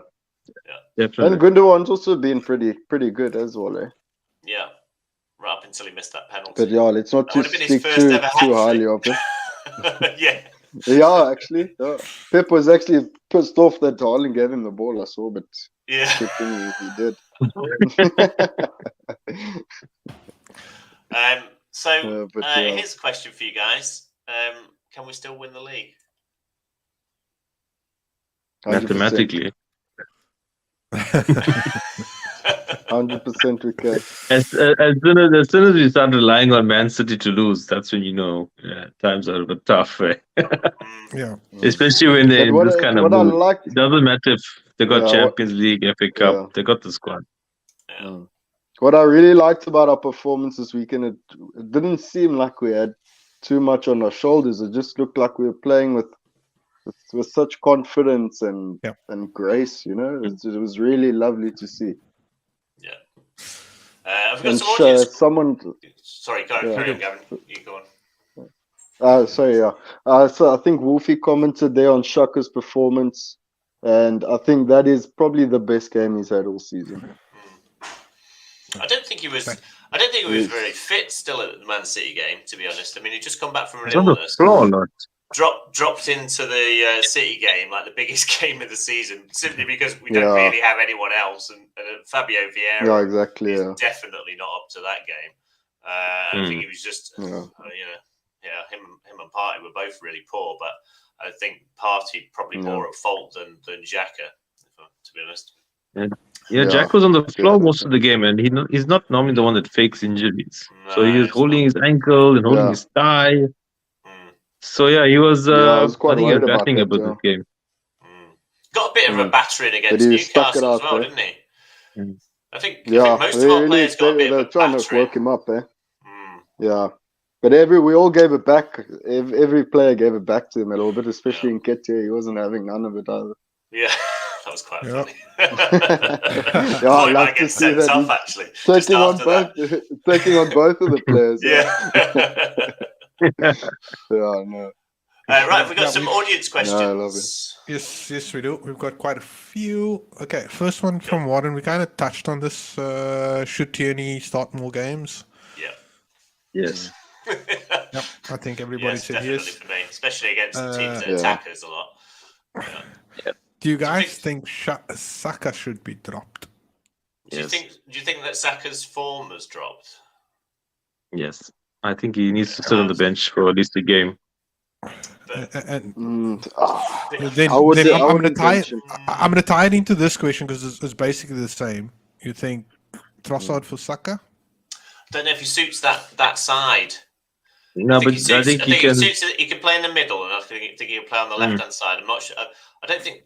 Speaker 4: Definitely.
Speaker 3: And Gundogan's also been pretty good as well, eh?
Speaker 1: Yeah. Right up until he missed that penalty.
Speaker 3: But yeah, let's not speak too highly of it.
Speaker 1: Yeah.
Speaker 3: Yeah, actually. Yeah. Pep was actually pissed off that Haaland gave him the ball, I saw, but
Speaker 1: yeah,
Speaker 3: he did.
Speaker 1: Here's a question for you guys. can we still win the league?
Speaker 3: 100%.
Speaker 4: Mathematically.
Speaker 3: 100% we can.
Speaker 4: As soon as we start relying on Man City to lose, that's when times are a bit tough. Right?
Speaker 2: Yeah.
Speaker 4: Especially when they're in this kind of mood. It doesn't matter if they got Champions League, FA Cup, they got the squad.
Speaker 1: Yeah.
Speaker 3: What I really liked about our performance this weekend, it didn't seem like we had too much on our shoulders. It just looked like we were playing with such confidence and grace. It was really lovely to see.
Speaker 1: Yeah. I've got some audience. Sorry, carry on, Gavin. You go on.
Speaker 3: So I think Wolfie commented there on Shaka's performance, and I think that is probably the best game he's had all season.
Speaker 1: I don't think he was very fit still at the Man City game, to be honest. I mean, he'd just come back from an illness. Dropped into the City game, like the biggest game of the season, simply because we don't really have anyone else. And Fabio Vieira is definitely not up to that game. I think he was just, him and Partey were both really poor, but I think Partey probably more at fault than Xhaka, to be honest.
Speaker 4: Yeah, Jack was on the floor most of the game, and he's not normally the one that fakes injuries. No, so he was holding his ankle and holding his thigh. So he was. I think he was battling about this game.
Speaker 1: Got a bit of a battering against Newcastle as well, didn't he? I think most of our players got a bit of a battering.
Speaker 3: They're trying to work him up, Yeah, but we all gave it back. Every player gave it back to him a little bit, especially in Nketiah. He wasn't having none of it either.
Speaker 1: Yeah. That was quite funny.
Speaker 3: I love to see that.
Speaker 1: Tough, actually.
Speaker 3: Taking on both of the players. No.
Speaker 1: Right, we've got some audience questions.
Speaker 3: I love it.
Speaker 2: Yes, we do. We've got quite a few. Okay, first one from Warren. We kind of touched on this. Should Tierney start more games?
Speaker 1: Yeah.
Speaker 4: Yes.
Speaker 2: I think everybody said yes.
Speaker 1: For me, especially against teams that attack us a lot.
Speaker 4: Yeah.
Speaker 2: Do you guys think Saka should be dropped?
Speaker 1: Do you think that Saka's form has dropped?
Speaker 4: Yes. I think he needs to sit on the bench for at least a game.
Speaker 2: I'm going to tie it into this question because it's basically the same. You think Trossard for Saka?
Speaker 1: I don't know if he suits that side.
Speaker 4: No, but I think he can.
Speaker 1: He can play in the middle, and I think he can play on the left-hand side. I'm not sure. I don't think.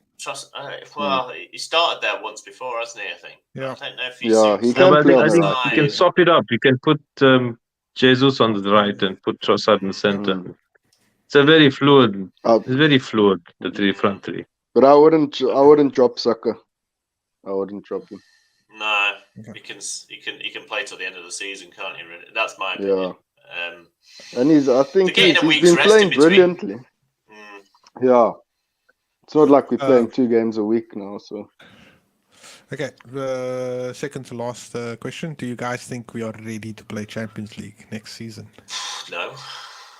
Speaker 1: He started there once before, hasn't he? I think.
Speaker 2: Yeah.
Speaker 1: I don't know if
Speaker 3: he I
Speaker 4: think he can swap it up. You can put Jesus on the right and put Trossard in the center. It's a very fluid. It's very fluid. The front three.
Speaker 3: But I wouldn't drop Saka. I wouldn't drop him.
Speaker 1: No, he can play till the end of the season, can't he? Really? That's my opinion.
Speaker 3: And I think he's been playing brilliantly. Yeah. It's not like we're playing 2 games a week now, so.
Speaker 2: Okay, second to last question. Do you guys think we are ready to play Champions League next season?
Speaker 1: No.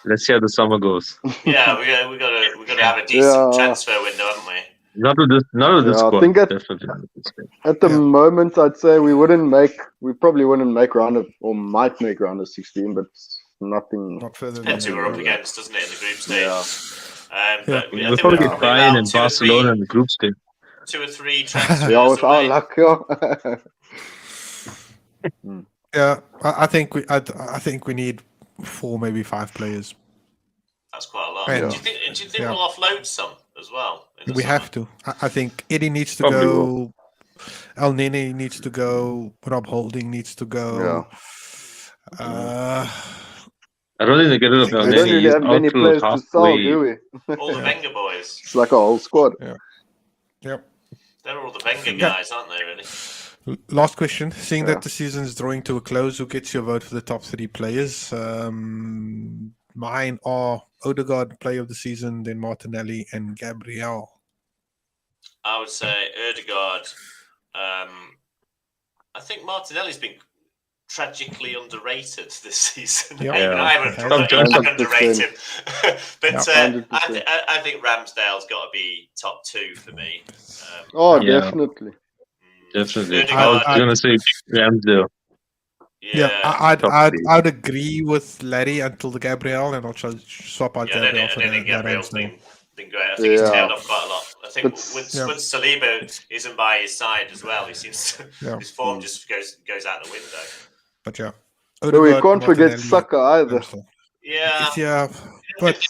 Speaker 4: Let's see how the summer goes.
Speaker 1: Yeah, we got to have a decent transfer window, haven't we?
Speaker 4: Not with this squad.
Speaker 3: I think at the moment, I'd say we probably wouldn't make round of, or might make round of 16, but nothing.
Speaker 2: Not further than
Speaker 1: depends who we're up against, doesn't it, in the group stage?
Speaker 4: We'll probably get Bayern and Barcelona in the group stage.
Speaker 1: 2 or 3 transfers.
Speaker 3: With our luck,
Speaker 2: I think we need 4, maybe 5 players.
Speaker 1: That's quite a lot. Do you think we'll offload some as well?
Speaker 2: We have to. I think Eddie needs to go. El Nene needs to go. Rob Holding needs to go.
Speaker 4: I don't think they get rid of El Nene.
Speaker 3: We don't really have many players to sell, do we?
Speaker 1: All the Wenger boys.
Speaker 3: It's like a whole squad.
Speaker 2: Yep.
Speaker 1: They're all the Wenger guys, aren't they, really?
Speaker 2: Last question. Seeing that the season is drawing to a close, who gets your vote for the top 3 players? Mine are Ødegaard, player of the season, then Martinelli and Gabriel.
Speaker 1: I would say Ødegaard. I think Martinelli's been tragically underrated this season.
Speaker 2: Yeah.
Speaker 1: I haven't underrated him. But I think Ramsdale's got to be top 2 for me.
Speaker 3: Definitely.
Speaker 4: Definitely. I was going to say Ramsdale.
Speaker 1: Yeah.
Speaker 2: I'd agree with Larry until the Gabriel, and I'll swap out Gabriel for
Speaker 1: I think
Speaker 2: that
Speaker 1: Gabriel's
Speaker 2: Ramsdale.
Speaker 1: been great. I think he's tailed off quite a lot. I think once Saliba isn't by his side as well, he seems to, his form just goes out the window.
Speaker 2: But yeah.
Speaker 3: So we
Speaker 2: Ødegaard,
Speaker 3: can't forget
Speaker 2: Martinelli,
Speaker 3: Saka either.
Speaker 2: Ramsdale.
Speaker 1: Yeah.
Speaker 2: But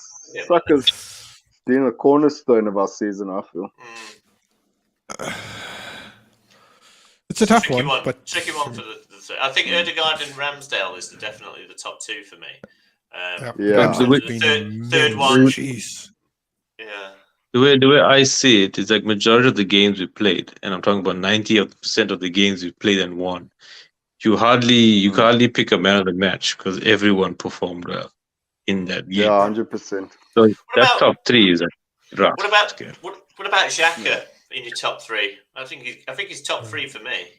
Speaker 3: Saka's been a cornerstone of our season, I feel.
Speaker 2: It's a tough
Speaker 1: tricky
Speaker 2: one. But
Speaker 1: tricky one for the I think Ødegaard and Ramsdale is definitely the top two for me.
Speaker 2: The
Speaker 1: third one.
Speaker 2: Jeez.
Speaker 1: Yeah.
Speaker 4: The way I see it is like majority of the games we played, and I'm talking about 90% of the games we played and won. You can hardly pick a man of the match because everyone performed well in that game.
Speaker 3: Yeah, 100%.
Speaker 4: So that top three is rough.
Speaker 1: What about Xhaka in your top three? I think he's top three for me.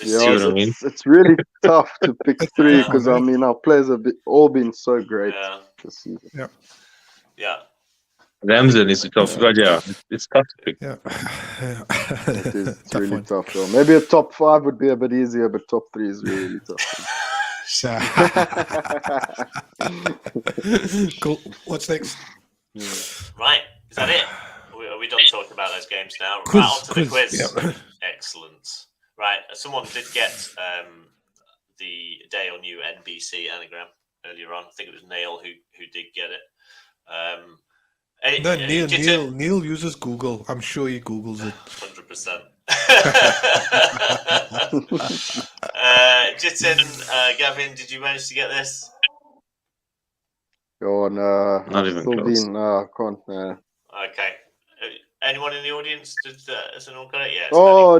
Speaker 3: It's really tough to pick three because our players have all been so great this season.
Speaker 1: Yeah.
Speaker 4: Ramsdale is a tough guy. Yeah, it's tough to pick.
Speaker 2: Yeah.
Speaker 3: It's really tough though. Maybe a top 5 would be a bit easier, but top 3 is really tough.
Speaker 2: Cool. What's next?
Speaker 1: Right. Is that it? Are we done talking about those games now? Right, on to the quiz.
Speaker 2: Yeah.
Speaker 1: Excellent. Right. Someone did get the Dale New NBC anagram earlier on. I think it was Neil who did get it.
Speaker 2: Neil uses Google. I'm sure he Googles it.
Speaker 1: 100%. Jitin, Gavin, did you manage to get this?
Speaker 3: Oh no,
Speaker 4: Not even close.
Speaker 3: I can't.
Speaker 1: Okay. Anyone in the audience? Has anyone got it yet?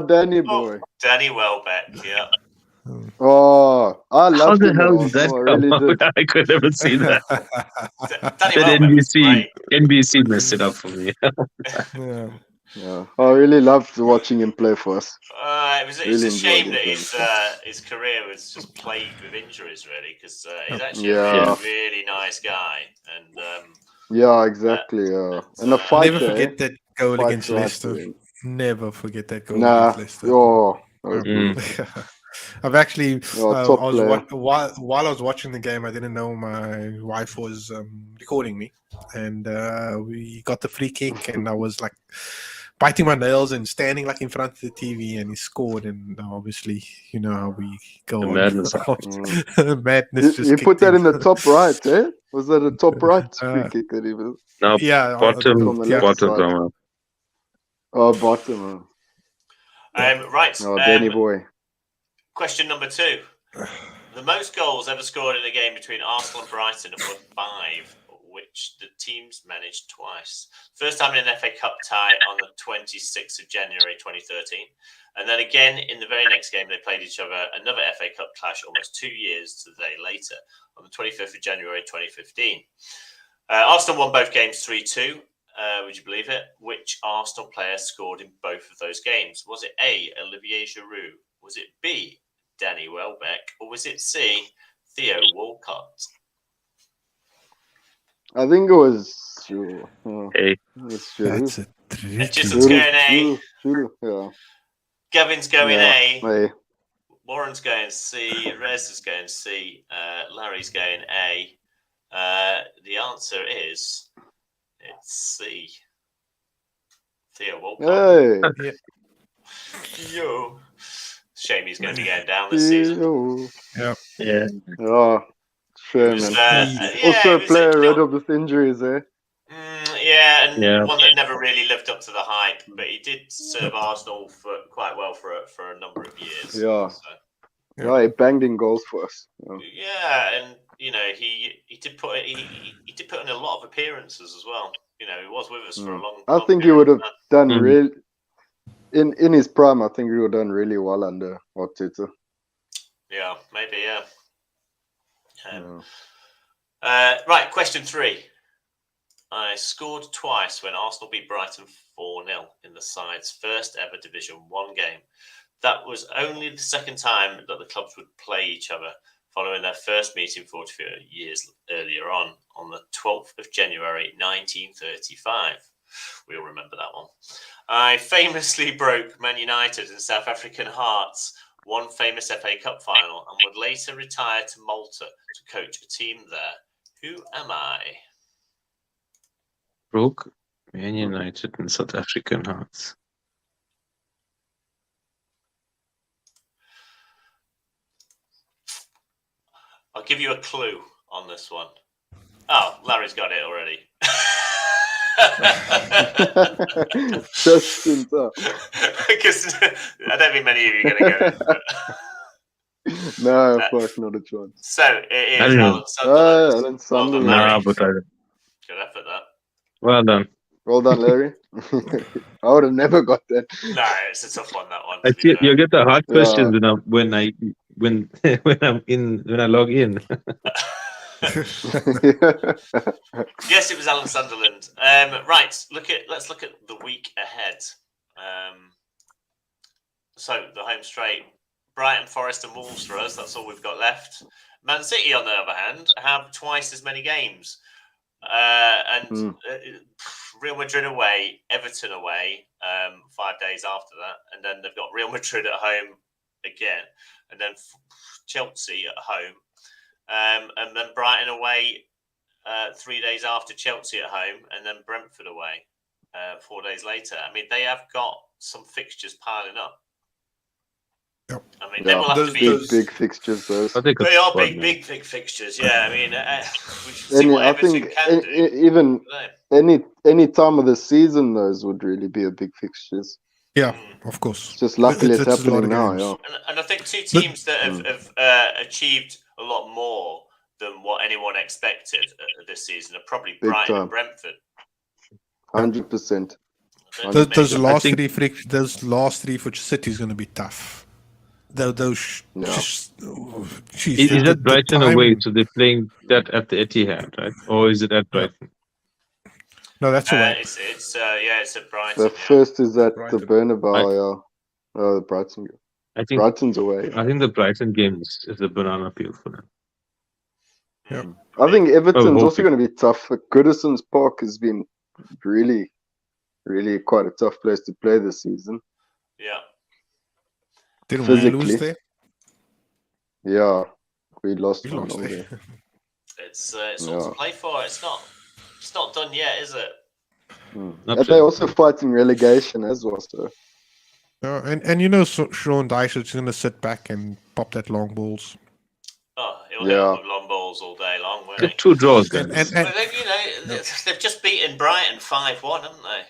Speaker 3: Danny boy.
Speaker 1: Danny Welbeck, yeah.
Speaker 3: Oh, I love
Speaker 4: How the hell did that come out? I could never see that. NBC messed it up for me.
Speaker 3: Yeah, I really loved watching him play for us.
Speaker 1: It's a shame that his career was just plagued with injuries, really, because he's actually a really nice guy. And
Speaker 3: exactly. And a fighter.
Speaker 2: Never forget that goal against Leicester. Never forget that goal against Leicester. I've actually, while I was watching the game, I didn't know my wife was recording me, and we got the free kick, and I was like biting my nails and standing like in front of the TV, and he scored, and obviously, you know how we go.
Speaker 4: The madness.
Speaker 2: Madness.
Speaker 3: You put that in the top right, eh? Was that a top right free kick that he was?
Speaker 4: No, bottom.
Speaker 3: Oh, bottom.
Speaker 1: Right.
Speaker 3: Danny boy.
Speaker 1: Question number 2. The most goals ever scored in a game between Arsenal and Brighton were 5, which the teams managed twice. First time in an FA Cup tie on the 26th of January 2013. And then again in the very next game, they played each other another FA Cup clash almost 2 years to the day later on the 25th of January 2015. Arsenal won both games 3-2. Would you believe it? Which Arsenal player scored in both of those games? Was it A, Olivier Giroud? Was it B, Danny Welbeck? Or was it C, Theo Walcott?
Speaker 3: I think it was
Speaker 4: A.
Speaker 2: That's a
Speaker 1: Justin's going A.
Speaker 3: Yeah.
Speaker 1: Gavin's going A.
Speaker 3: A.
Speaker 1: Warren's going C. Rez is going C. Larry's going A. The answer is it's C. Theo Walcott.
Speaker 3: Hey.
Speaker 1: Yo. Shame he's going to be going down this season.
Speaker 4: Yeah.
Speaker 3: Oh, sure, man. Also a player rid of his injuries, eh?
Speaker 1: One that never really lived up to the hype, but he did serve Arsenal for quite well for a number of years.
Speaker 3: Yeah. So. He banged in goals for us.
Speaker 1: And you know he did put in a lot of appearances as well. You know, he was with us for a long time.
Speaker 3: I think he would have done really in his prime. I think he would have done really well under Arteta.
Speaker 1: Yeah, maybe. Right, question 3. I scored twice when Arsenal beat Brighton 4-0 in the side's first ever Division 1 game. That was only the second time that the clubs would play each other following their first meeting 44 years earlier on the 12th of January 1935. We all remember that one. I famously broke Man United and South African hearts one famous FA Cup final, and would later retire to Malta to coach a team there. Who am I?
Speaker 4: Broke Man United and South African hearts.
Speaker 1: I'll give you a clue on this one. Oh, Larry's got it already.
Speaker 3: Just in time.
Speaker 1: Because I don't think many of you are going to get it.
Speaker 3: No, fuck, not a chance.
Speaker 1: So it is Alan Sunderland.
Speaker 3: Alan Sunderland.
Speaker 4: Nah, but
Speaker 1: Good effort, that.
Speaker 4: well done.
Speaker 3: Well done, Larry. I would have never got that.
Speaker 1: No, it's a tough one, that one.
Speaker 4: I see, you get the hard questions when I log in.
Speaker 1: Yes, it was Alan Sunderland. Right, let's look at the week ahead. So the home straight: Brighton, Forest, and Wolves for us. That's all we've got left. Man City, on the other hand, have twice as many games. Real Madrid away, Everton away, 5 days after that, and then they've got Real Madrid at home again, and then Chelsea at home, and then Brighton away 3 days after Chelsea at home, and then Brentford away 4 days later. I mean, they have got some fixtures piling up.
Speaker 2: Yep.
Speaker 1: I mean, they will have to be
Speaker 3: big fixtures. Those.
Speaker 1: They are big fixtures. Yeah, I mean, we should see what Everton can do.
Speaker 3: Even any time of the season, those would really be a big fixtures.
Speaker 2: Yeah, of course.
Speaker 3: Just luckily it's happening now. Yeah.
Speaker 1: And I think two teams that have achieved a lot more than what anyone expected this season are probably
Speaker 3: Big
Speaker 1: Brighton
Speaker 3: time.
Speaker 1: and Brentford.
Speaker 3: 100%.
Speaker 2: Those last three for City is going to be tough. Those
Speaker 4: is that Brighton away? So they're playing that at the Etihad, right? Or is it at Brighton?
Speaker 2: No, that's away.
Speaker 1: It's at Brighton.
Speaker 3: The first is at the Bernabeu. Brighton.
Speaker 4: I think
Speaker 3: Brighton's away.
Speaker 4: I think the Brighton game is the banana peel for them.
Speaker 2: Yeah.
Speaker 3: I think Everton's also going to be tough. Goodison's Park has been really, really quite a tough place to play this season.
Speaker 1: Yeah.
Speaker 2: Didn't we lose there?
Speaker 3: Yeah, we lost
Speaker 2: there.
Speaker 1: It's all to play for. It's not done yet, is it?
Speaker 3: And they're also fighting relegation as well. So.
Speaker 2: And you know, Sean Dyche is going to sit back and pop that long balls.
Speaker 1: Oh, he'll have long balls all day long, won't he?
Speaker 4: 2 draws, guys.
Speaker 1: And they've just beaten Brighton 5-1, haven't they?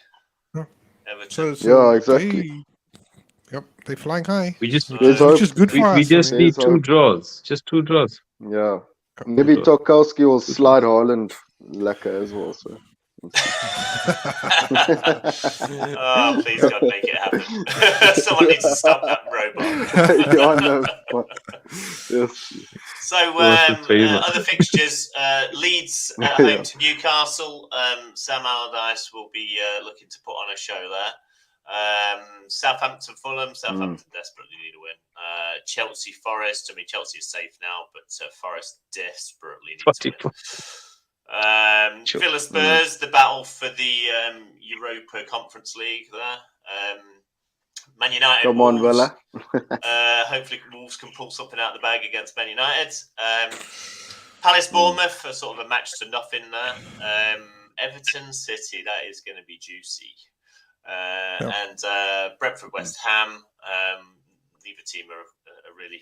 Speaker 1: Everton.
Speaker 3: So exactly.
Speaker 2: They're flying high.
Speaker 4: Which is
Speaker 2: good for us.
Speaker 4: We just need 2 draws. Just 2 draws.
Speaker 3: Yeah. Maybe Tarkowski will slide Haaland lacquer as well. So.
Speaker 1: Oh, please God, make it happen. Someone needs to stop that robot.
Speaker 3: Yeah, I know. Yes.
Speaker 1: So, other fixtures, Leeds at home to Newcastle. Sam Allardyce will be looking to put on a show there. Southampton, Fulham. Southampton desperately need a win. Chelsea, Forest. I mean, Chelsea is safe now, but Forest desperately need to win. Villa Spurs, the battle for the Europa Conference League there. Man United.
Speaker 3: Come on, Villa.
Speaker 1: Hopefully, Wolves can pull something out of the bag against Man United. Palace, Bournemouth, are sort of a match to nothing there. Everton, City, that is going to be juicy. And Brentford, West Ham. Neither team are really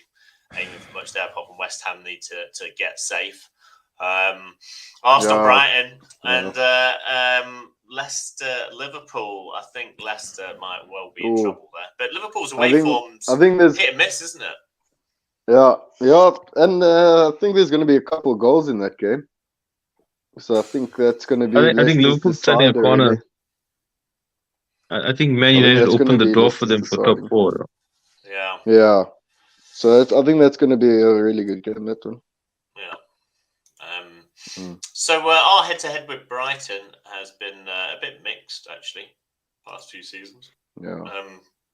Speaker 1: aiming for much there, apart from West Ham need to get safe. Arsenal, Brighton, and Leicester, Liverpool. I think Leicester might well be in trouble there. But Liverpool's away form's
Speaker 3: I think there's
Speaker 1: hit and miss, isn't it?
Speaker 3: Yeah, and I think there's going to be a couple of goals in that game. So I think that's going to be.
Speaker 4: I think Liverpool's turning a corner. Really. I think Man United opened the door for them for top 4.
Speaker 1: Yeah.
Speaker 3: Yeah. So I think that's going to be a really good game, that one.
Speaker 1: Yeah. So our head-to-head with Brighton has been a bit mixed, actually, past few seasons.
Speaker 3: Yeah.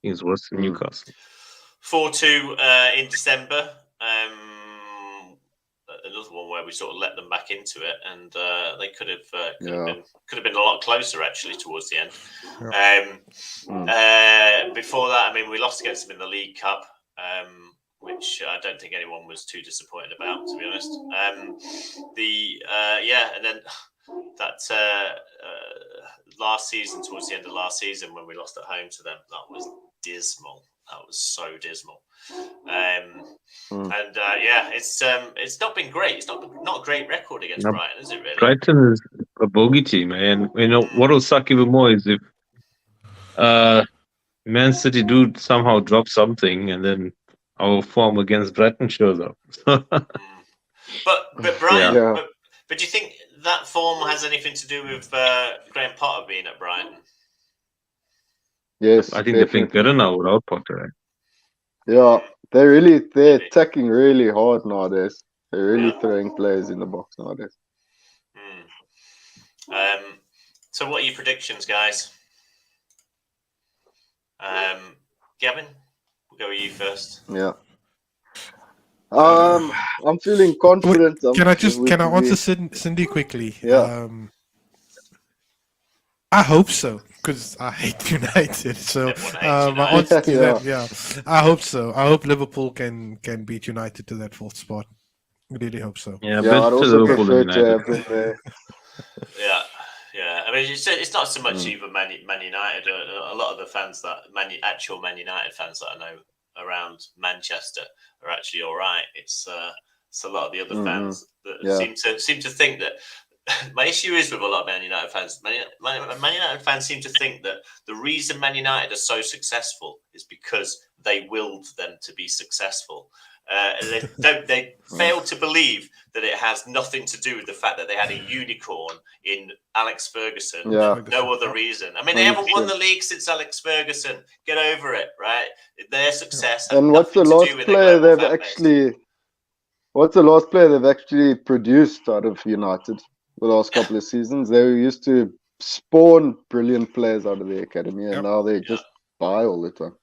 Speaker 4: It's worse than Newcastle.
Speaker 1: 4-2 in December. Another one where we sort of let them back into it, and they could have been a lot closer actually towards the end.
Speaker 2: Yeah.
Speaker 1: Before that, I mean, we lost against them in the League Cup. which I don't think anyone was too disappointed about, to be honest. And then that last season, towards the end of last season, when we lost at home to them, that was dismal. That was so dismal. It's not been great. It's not a great record against Brighton, is it really?
Speaker 4: Brighton is a bogey team, and what will suck even more is if Man City do somehow drop something, and then our form against Brighton shows up.
Speaker 1: But Brighton, but do you think that form has anything to do with Graham Potter being at Brighton?
Speaker 3: Yes,
Speaker 4: I think they're playing better now without Potter. Right?
Speaker 3: Yeah, they're attacking really hard nowadays. They're really throwing players in the box nowadays.
Speaker 1: So what are your predictions, guys? Gavin, we'll go with you first.
Speaker 3: Yeah. I'm feeling confident.
Speaker 2: Can I answer Cindy quickly?
Speaker 3: Yeah.
Speaker 2: I hope so, because I hate United. So my answer to that, I hope so. I hope Liverpool can beat United to that 4th spot. Really hope so.
Speaker 3: I'd also prefer to have them there.
Speaker 1: Yeah. I mean, it's not so much even Man United. A lot of the fans actual Man United fans that I know around Manchester are actually all right. It's a lot of the other fans that seem to think that. My issue is with a lot of Man United fans. Man United fans seem to think that the reason Man United are so successful is because they willed them to be successful. They fail to believe that it has nothing to do with the fact that they had a unicorn in Alex Ferguson.
Speaker 3: Yeah.
Speaker 1: No other reason. I mean, they haven't won the league since Alex Ferguson. Get over it, right? Their success.
Speaker 3: And what's the last player they've actually produced out of United? The last couple of seasons, they used to spawn brilliant players out of the academy, and now they just buy all the time.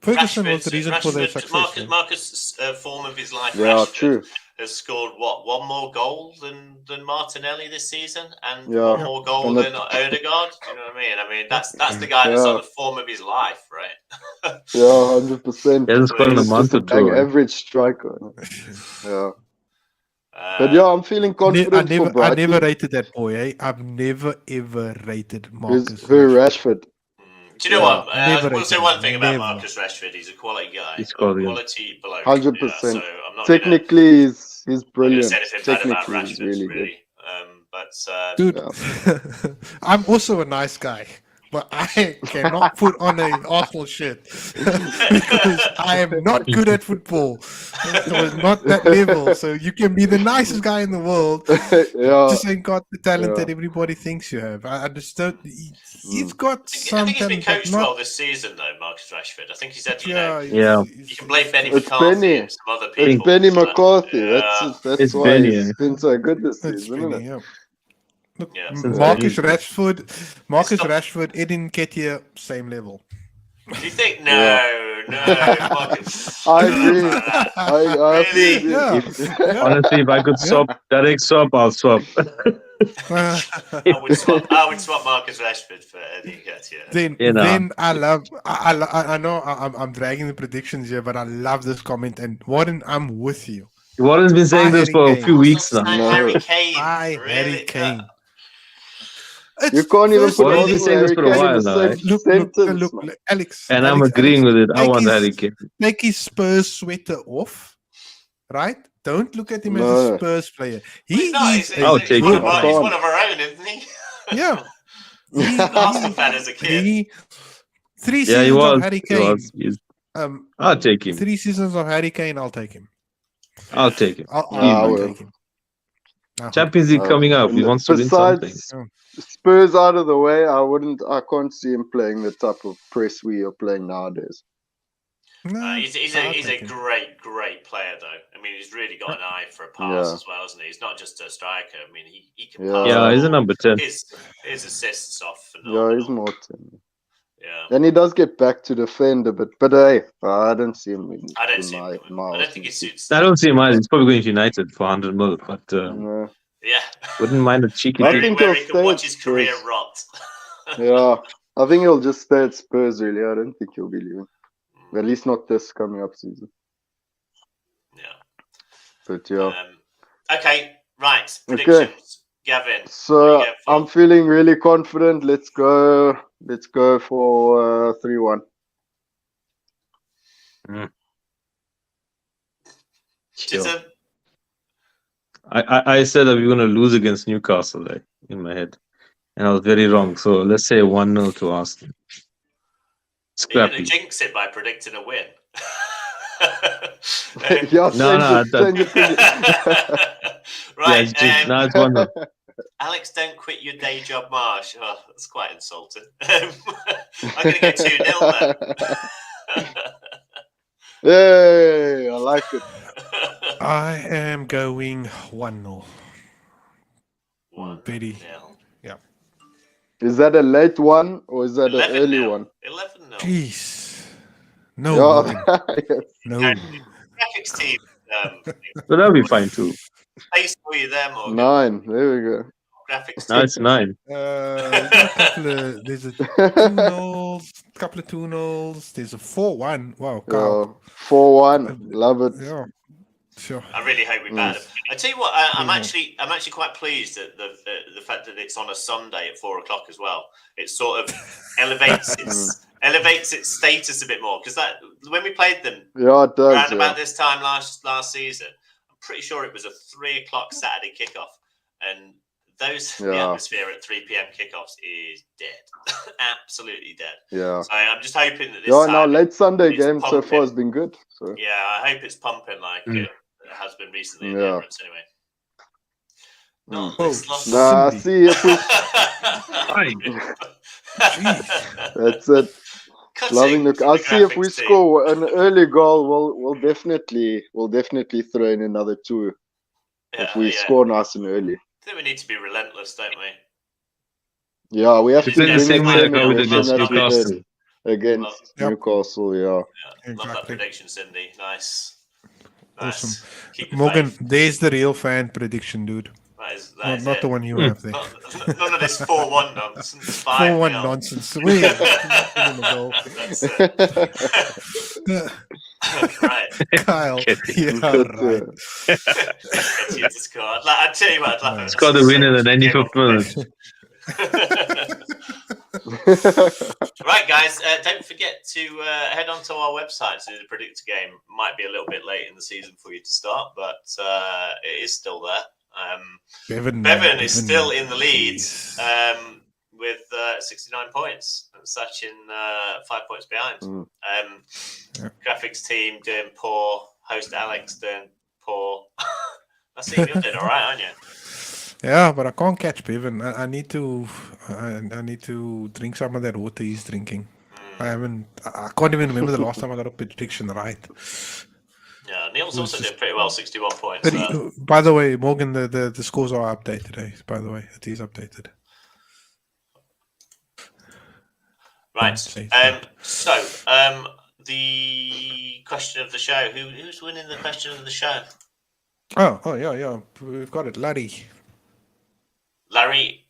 Speaker 2: Ferguson was the reason for their success.
Speaker 1: Marcus' form of his life.
Speaker 3: True.
Speaker 1: Has scored one more goal than Martinelli this season, and one more goal than Ødegaard. Do you know what I mean? I mean that's the guy that's on the form of his life, right?
Speaker 3: 100%.
Speaker 4: He hasn't scored in a month or two.
Speaker 3: Average striker. But I'm feeling confident for Brighton.
Speaker 2: I never rated that boy, eh? I've never ever rated Marcus.
Speaker 3: Rashford.
Speaker 1: Do you know what? We'll say one thing about Marcus Rashford. He's a quality guy.
Speaker 4: He's quality
Speaker 1: bloke.
Speaker 3: 100%.
Speaker 1: So I'm not
Speaker 3: technically, he's brilliant.
Speaker 1: Technically,
Speaker 3: he's really good.
Speaker 2: Dude, I'm also a nice guy. But I cannot put on an Arsenal shirt because I am not good at football. It was not that level. So you can be the nicest guy in the world. Just ain't got the talent that everybody thinks you have. I understand. He's got some
Speaker 1: I think he's been coached well this season, though, Marcus Rashford. I think he said, you can blame Benny McCarthy and some other people.
Speaker 3: It's Benny McCarthy. That's why he's been so good this season, isn't it?
Speaker 2: Look, Marcus Rashford, Edin Nketiah, same level.
Speaker 1: Do you think? No, Marcus.
Speaker 3: I agree. I agree.
Speaker 4: Honestly, if I could direct swap, I'll swap.
Speaker 1: I would swap Marcus Rashford for Edin Nketiah.
Speaker 2: Then I know I'm dragging the predictions here, but I love this comment, and Warren, I'm with you.
Speaker 4: Warren's been saying this for a few weeks now.
Speaker 1: Harry Kane.
Speaker 2: Harry Kane.
Speaker 3: You can't even put
Speaker 4: all these things for a while now.
Speaker 2: Look, Alex.
Speaker 4: And I'm agreeing with it. I want Harry Kane.
Speaker 2: Take his Spurs sweater off, right? Don't look at him as a Spurs player. He's
Speaker 1: one of our own, isn't he?
Speaker 2: Yeah.
Speaker 1: He's an Arsenal fan as a kid.
Speaker 2: 3 seasons of Harry Kane.
Speaker 4: I'll take him.
Speaker 2: 3 seasons of Harry Kane, I'll take him.
Speaker 4: I'll take him.
Speaker 2: I'll take him.
Speaker 4: Champions League coming up. He wants to win something.
Speaker 3: Spurs out of the way, I can't see him playing the type of press we are playing nowadays.
Speaker 1: He's a great player, though. I mean, he's really got an eye for a pass as well, isn't he? He's not just a striker. I mean, he can pass.
Speaker 4: Yeah, he's a number 10.
Speaker 1: His assists off.
Speaker 3: Yeah, he's more 10. Yeah. And he does get back to defend a bit, but hey, I don't see him.
Speaker 1: I don't think he suits.
Speaker 4: I don't see him either. He's probably going to United for 100 mil, but wouldn't mind a cheeky.
Speaker 1: I think where he can watch his career rot.
Speaker 3: I think he'll just stay at Spurs. Really, I don't think he'll be leaving. At least not this coming up season.
Speaker 1: Yeah.
Speaker 3: But yeah.
Speaker 1: Okay, right. Predictions.
Speaker 3: Okay.
Speaker 1: Gavin.
Speaker 3: So I'm feeling really confident. Let's go for 3-1.
Speaker 1: Chiton?
Speaker 4: I said that we were going to lose against Newcastle in my head. And I was very wrong. So let's say 1-0 to Arsenal.
Speaker 1: You're going to jinx it by predicting a win. Right.
Speaker 4: No, it's 1-0.
Speaker 1: Alex, don't quit your day job, Marsh. Oh, that's quite insulting. I'm going to go 2-0 then.
Speaker 3: Hey, I like it.
Speaker 2: I am going 1-0.
Speaker 1: 1-0.
Speaker 2: Yeah.
Speaker 3: Is that a late one or is that an early one?
Speaker 1: 11-0.
Speaker 2: Jeez. No.
Speaker 3: Yes.
Speaker 2: No.
Speaker 1: Graphics team.
Speaker 4: So that'll be fine too.
Speaker 1: Place for you there, Morgan.
Speaker 3: 9. There we go.
Speaker 1: Graphics
Speaker 4: No,
Speaker 1: team.
Speaker 4: it's 9.
Speaker 2: There's a 2-0, couple of 2-0s. There's a 4-1. Wow, Carl.
Speaker 3: 4-1. Love it.
Speaker 2: Yeah. Sure.
Speaker 1: I really hope we bat. I tell you what, I'm actually quite pleased at the fact that it's on a Sunday at 4:00 as well. It sort of elevates its status a bit more, because that when we played them
Speaker 3: it does,
Speaker 1: around about this time last season, I'm pretty sure it was a 3:00 Saturday kickoff, and the atmosphere at 3 p.m. kickoffs is dead, absolutely dead.
Speaker 3: Yeah.
Speaker 1: So I'm just hoping that this time
Speaker 3: now late Sunday game
Speaker 1: pumping.
Speaker 3: so far has been good. So
Speaker 1: yeah, I hope it's pumping like it has been recently in the Emirates anyway. Not this loss.
Speaker 3: Nah, see if we. That's it. Loving the. I'll see if we score an early goal. We'll definitely throw in another 2 if we score nice and early.
Speaker 1: I think we need to be relentless, don't we?
Speaker 3: Yeah, we have to
Speaker 4: bring the same way that we did against
Speaker 3: Newcastle. Against Newcastle,
Speaker 1: Love
Speaker 2: Exactly.
Speaker 1: that prediction, Cindy. Nice.
Speaker 2: Awesome.
Speaker 1: Keep the
Speaker 2: Morgan,
Speaker 1: faith.
Speaker 2: there's the real fan prediction, dude.
Speaker 1: That is
Speaker 2: Not
Speaker 1: it.
Speaker 2: the one you have there.
Speaker 1: None of this 4-1 nonsense.
Speaker 2: 4-1 nonsense. Wait.
Speaker 1: That's it. Right.
Speaker 2: Kyle. Yeah, right.
Speaker 1: I'd tell you what, I'd laugh at
Speaker 4: Score the win in the 95th minute.
Speaker 1: Right, guys, don't forget to head onto our website to do the Predictor game. Might be a little bit late in the season for you to start, but it is still there. Bevan is still in the lead with 69 points, and Sachin 5 points behind. Graphics team doing poor. Host Alex doing poor. Naseem, you're doing all right, aren't you?
Speaker 2: Yeah, but I can't catch Bevan. I need to drink some of that water he's drinking. I can't even remember the last time I got a prediction right.
Speaker 1: Yeah, Neil's also doing pretty well, 61 points.
Speaker 2: By the way, Morgan, the scores are updated today. By the way, it is updated.
Speaker 1: Right. So, the question of the show. Who's winning the question of the show?
Speaker 2: Oh, yeah. We've got it, Larry.
Speaker 1: Larry,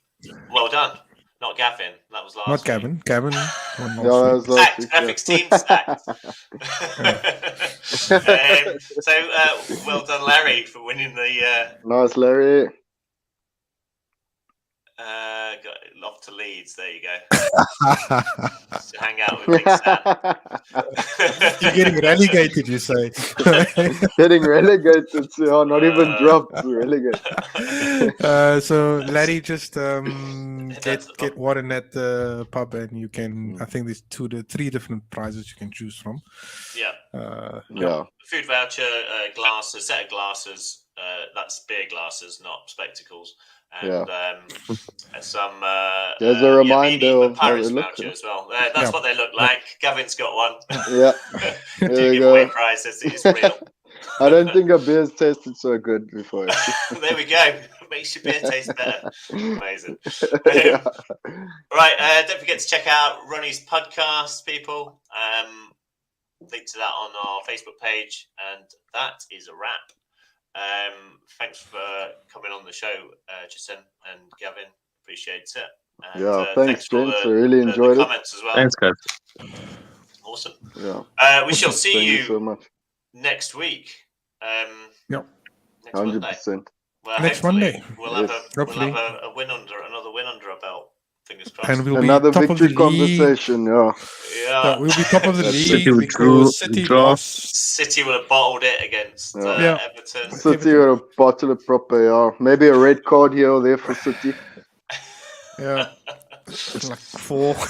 Speaker 1: well done. Not Gavin. That was last
Speaker 2: Not
Speaker 1: week.
Speaker 2: Gavin. Gavin.
Speaker 1: Sacked. Graphics team sacked. So, well done, Larry, for winning the...
Speaker 3: Nice, Larry.
Speaker 1: Got off to Leeds. There you go. To hang out with Big Sam.
Speaker 2: You're getting relegated, you say?
Speaker 3: Getting relegated. Not even dropped. Relegated.
Speaker 2: So Larry, just get one at the pub, and you can. I think there's 2 to 3 different prizes you can choose from.
Speaker 3: Yeah.
Speaker 1: Food voucher, a set of glasses. That's beer glasses, not spectacles. And some.
Speaker 3: There's a reminder of how
Speaker 1: Paris
Speaker 3: they look
Speaker 1: voucher as well. That's what they look like. Gavin's got one.
Speaker 3: Yeah.
Speaker 1: Do give away prizes. It's real.
Speaker 3: I don't think a beer's tasted so good before.
Speaker 1: There we go. Makes your beer taste better. Amazing. Right. Don't forget to check out Ronnie's podcast, people. Link to that on our Facebook page. And that is a wrap. Thanks for coming on the show, Jason and Gavin. Appreciate it. And,
Speaker 3: thanks, James. I really enjoyed
Speaker 1: the
Speaker 3: it.
Speaker 1: comments as well.
Speaker 4: Thanks, guys.
Speaker 1: Awesome.
Speaker 3: Yeah.
Speaker 1: We shall see
Speaker 3: Thank you
Speaker 1: you
Speaker 3: so much.
Speaker 1: next week.
Speaker 2: Yep.
Speaker 1: Next Monday.
Speaker 3: 100%.
Speaker 1: Well,
Speaker 2: Next
Speaker 1: hopefully
Speaker 2: Monday.
Speaker 1: We'll
Speaker 3: Yes.
Speaker 1: have
Speaker 2: Hopefully.
Speaker 1: another win under our belt. Fingers crossed.
Speaker 2: And we'll
Speaker 3: Another
Speaker 2: be top of the
Speaker 3: victory
Speaker 2: league.
Speaker 3: conversation. Yeah.
Speaker 1: Yeah.
Speaker 2: We'll be top of the
Speaker 4: City
Speaker 2: league
Speaker 4: withdrew,
Speaker 2: because City
Speaker 4: draw.
Speaker 2: lost.
Speaker 1: City will have bottled it against
Speaker 3: Yeah.
Speaker 1: Everton.
Speaker 3: City are a bottle of proper. Yeah. Maybe a red card here or there for City.
Speaker 2: Yeah. Like 4.
Speaker 1: Well,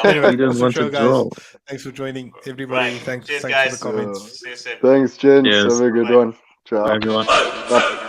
Speaker 2: Anyway,
Speaker 4: We don't
Speaker 2: awesome
Speaker 4: want
Speaker 2: show,
Speaker 4: to
Speaker 2: guys.
Speaker 4: draw.
Speaker 2: Thanks for joining, everybody.
Speaker 1: Right.
Speaker 2: Thanks
Speaker 1: Cheers,
Speaker 2: for
Speaker 1: guys.
Speaker 2: the comments.
Speaker 1: See you soon.
Speaker 3: Thanks, gents.
Speaker 4: Yes.
Speaker 3: Have a good
Speaker 1: Bye.
Speaker 3: one. Ciao.
Speaker 4: Bye, everyone.
Speaker 3: Bye.